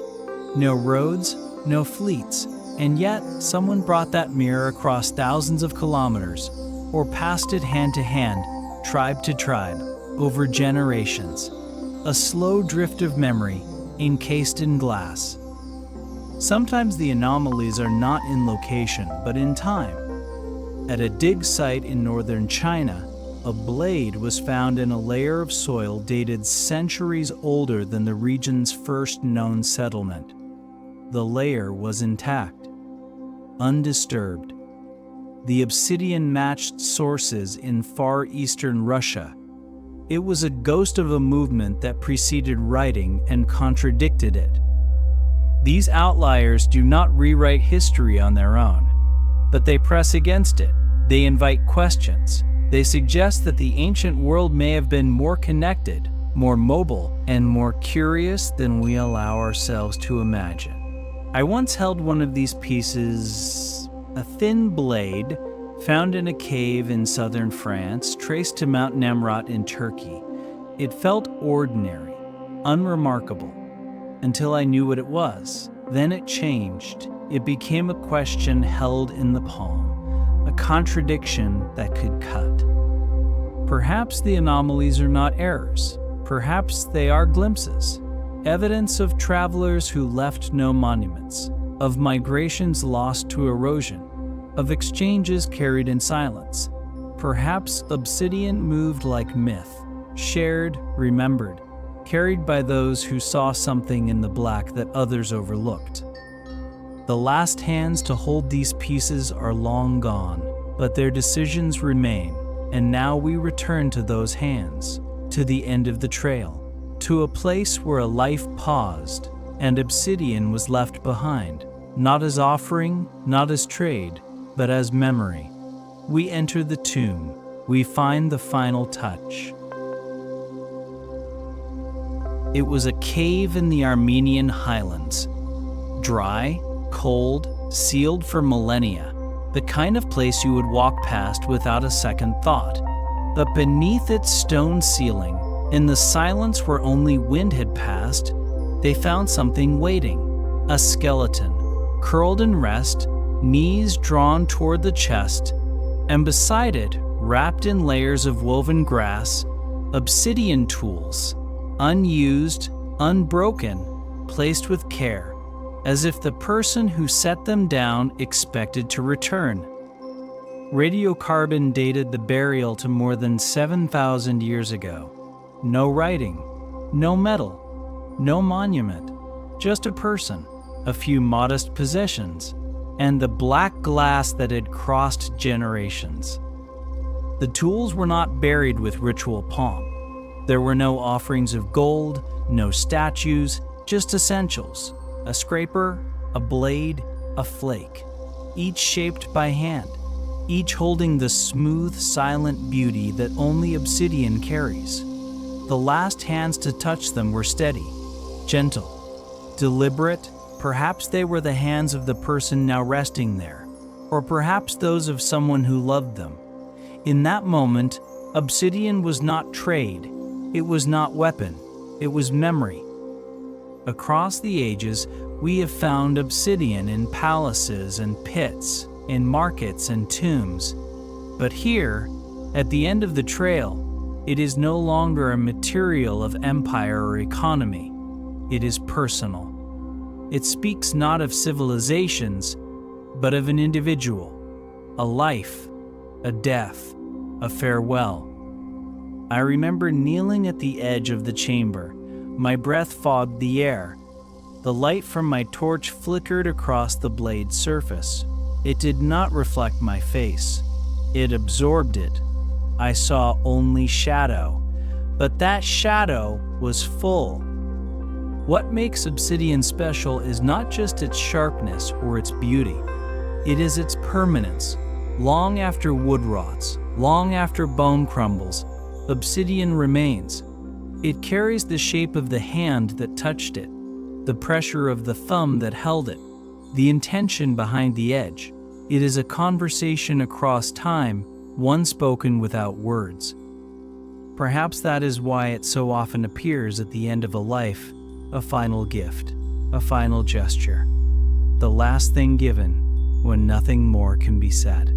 No roads, no fleets, and yet someone brought that mirror across thousands of kilometers, or passed it hand to hand, tribe to tribe, over generations. A slow drift of memory, encased in glass. Sometimes the anomalies are not in location, but in time. At a dig site in northern China, a blade was found in a layer of soil dated centuries older than the region's first known settlement. The layer was intact, undisturbed. The obsidian matched sources in far eastern Russia. It was a ghost of a movement that preceded writing and contradicted it. These outliers do not rewrite history on their own, but they press against it. They invite questions. They suggest that the ancient world may have been more connected, more mobile, and more curious than we allow ourselves to imagine. I once held one of these pieces, a thin blade, found in a cave in southern France, traced to Mount Nemrut in Turkey. It felt ordinary, unremarkable, until I knew what it was. Then it changed. It became a question held in the palm. A contradiction that could cut. Perhaps the anomalies are not errors. Perhaps they are glimpses. Evidence of travelers who left no monuments, of migrations lost to erosion, of exchanges carried in silence. Perhaps obsidian moved like myth, shared, remembered, carried by those who saw something in the black that others overlooked. The last hands to hold these pieces are long gone, but their decisions remain, and now we return to those hands, to the end of the trail, to a place where a life paused, and obsidian was left behind, not as offering, not as trade, but as memory. We enter the tomb, we find the final touch. It was a cave in the Armenian highlands, dry, cold, sealed for millennia, the kind of place you would walk past without a second thought. But beneath its stone ceiling, in the silence where only wind had passed, they found something waiting. A skeleton, curled in rest, knees drawn toward the chest, and beside it, wrapped in layers of woven grass, obsidian tools, unused, unbroken, placed with care, as if the person who set them down expected to return. Radiocarbon dated the burial to more than 7,000 years ago. No writing, no metal, no monument, just a person, a few modest possessions, and the black glass that had crossed generations. The tools were not buried with ritual pomp. There were no offerings of gold, no statues, just essentials. A scraper, a blade, a flake, each shaped by hand, each holding the smooth, silent beauty that only obsidian carries. The last hands to touch them were steady, gentle, deliberate. Perhaps they were the hands of the person now resting there, or perhaps those of someone who loved them. In that moment, obsidian was not trade, it was not weapon, it was memory. Across the ages, we have found obsidian in palaces and pits, in markets and tombs. But here, at the end of the trail, it is no longer a material of empire or economy. It is personal. It speaks not of civilizations, but of an individual, a life, a death, a farewell. I remember kneeling at the edge of the chamber. My breath fogged the air. The light from my torch flickered across the blade's surface. It did not reflect my face. It absorbed it. I saw only shadow, but that shadow was full. What makes obsidian special is not just its sharpness or its beauty. It is its permanence. Long after wood rots, long after bone crumbles, Obsidian remains. It carries the shape of the hand that touched it, the pressure of the thumb that held it, the intention behind the edge. It is a conversation across time, one spoken without words. Perhaps that is why it so often appears at the end of a life, a final gift, a final gesture, the last thing given when nothing more can be said.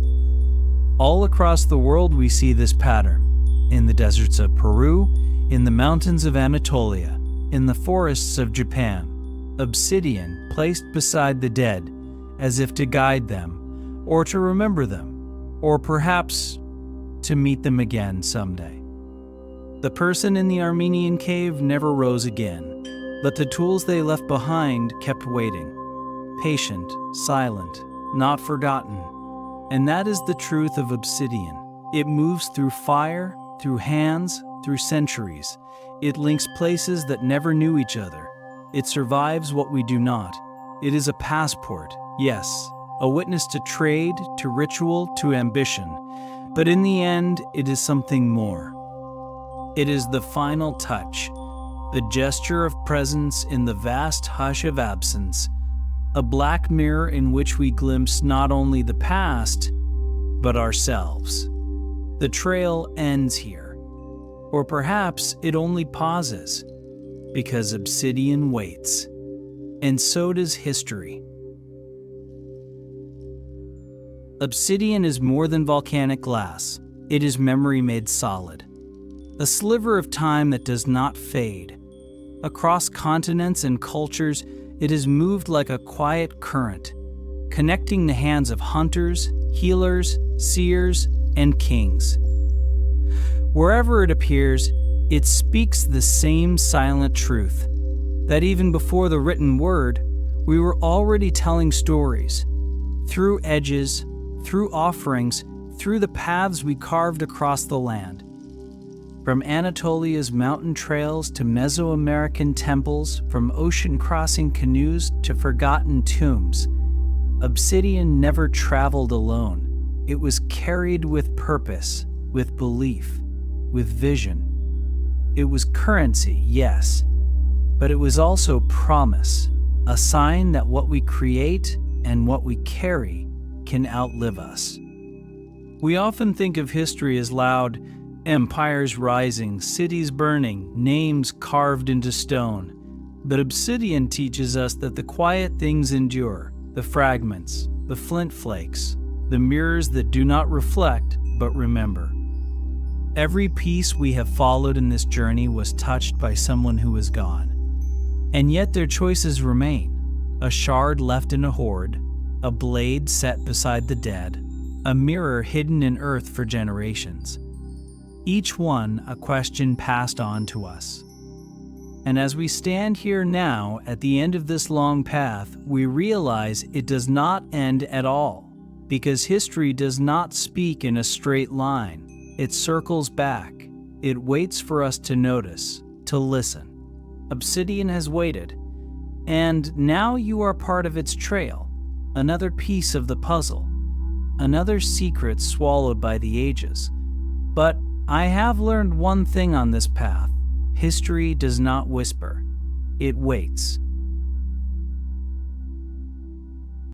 All across the world we see this pattern, in the deserts of Peru, in the mountains of Anatolia, in the forests of Japan. Obsidian placed beside the dead, as if to guide them, or to remember them, or perhaps to meet them again someday. The person in the Armenian cave never rose again, but the tools they left behind kept waiting, patient, silent, not forgotten. And that is the truth of obsidian. It moves through fire, through hands, through centuries. It links places that never knew each other. It survives what we do not. It is a passport, yes, a witness to trade, to ritual, to ambition. But in the end, it is something more. It is the final touch, the gesture of presence in the vast hush of absence, a black mirror in which we glimpse not only the past, but ourselves. The trail ends here, or perhaps it only pauses, because obsidian waits, and so does history. Obsidian is more than volcanic glass. It is memory made solid. A sliver of time that does not fade. Across continents and cultures, it is moved like a quiet current, connecting the hands of hunters, healers, seers, and kings. Wherever it appears, it speaks the same silent truth, that even before the written word, we were already telling stories, through edges, through offerings, through the paths we carved across the land. From Anatolia's mountain trails to Mesoamerican temples, from ocean-crossing canoes to forgotten tombs, obsidian never traveled alone. It was carried with purpose, with belief, with vision. It was currency, yes, but it was also promise, a sign that what we create and what we carry can outlive us. We often think of history as loud, empires rising, cities burning, names carved into stone. But obsidian teaches us that the quiet things endure, the fragments, the flint flakes, the mirrors that do not reflect but remember. Every piece we have followed in this journey was touched by someone who is gone. And yet their choices remain. A shard left in a hoard, a blade set beside the dead, a mirror hidden in earth for generations. Each one a question passed on to us. And as we stand here now at the end of this long path, we realize it does not end at all, because history does not speak in a straight line. It circles back. It waits for us to notice, to listen. Obsidian has waited, and now you are part of its trail, another piece of the puzzle, another secret swallowed by the ages. But I have learned one thing on this path. History does not whisper. It waits.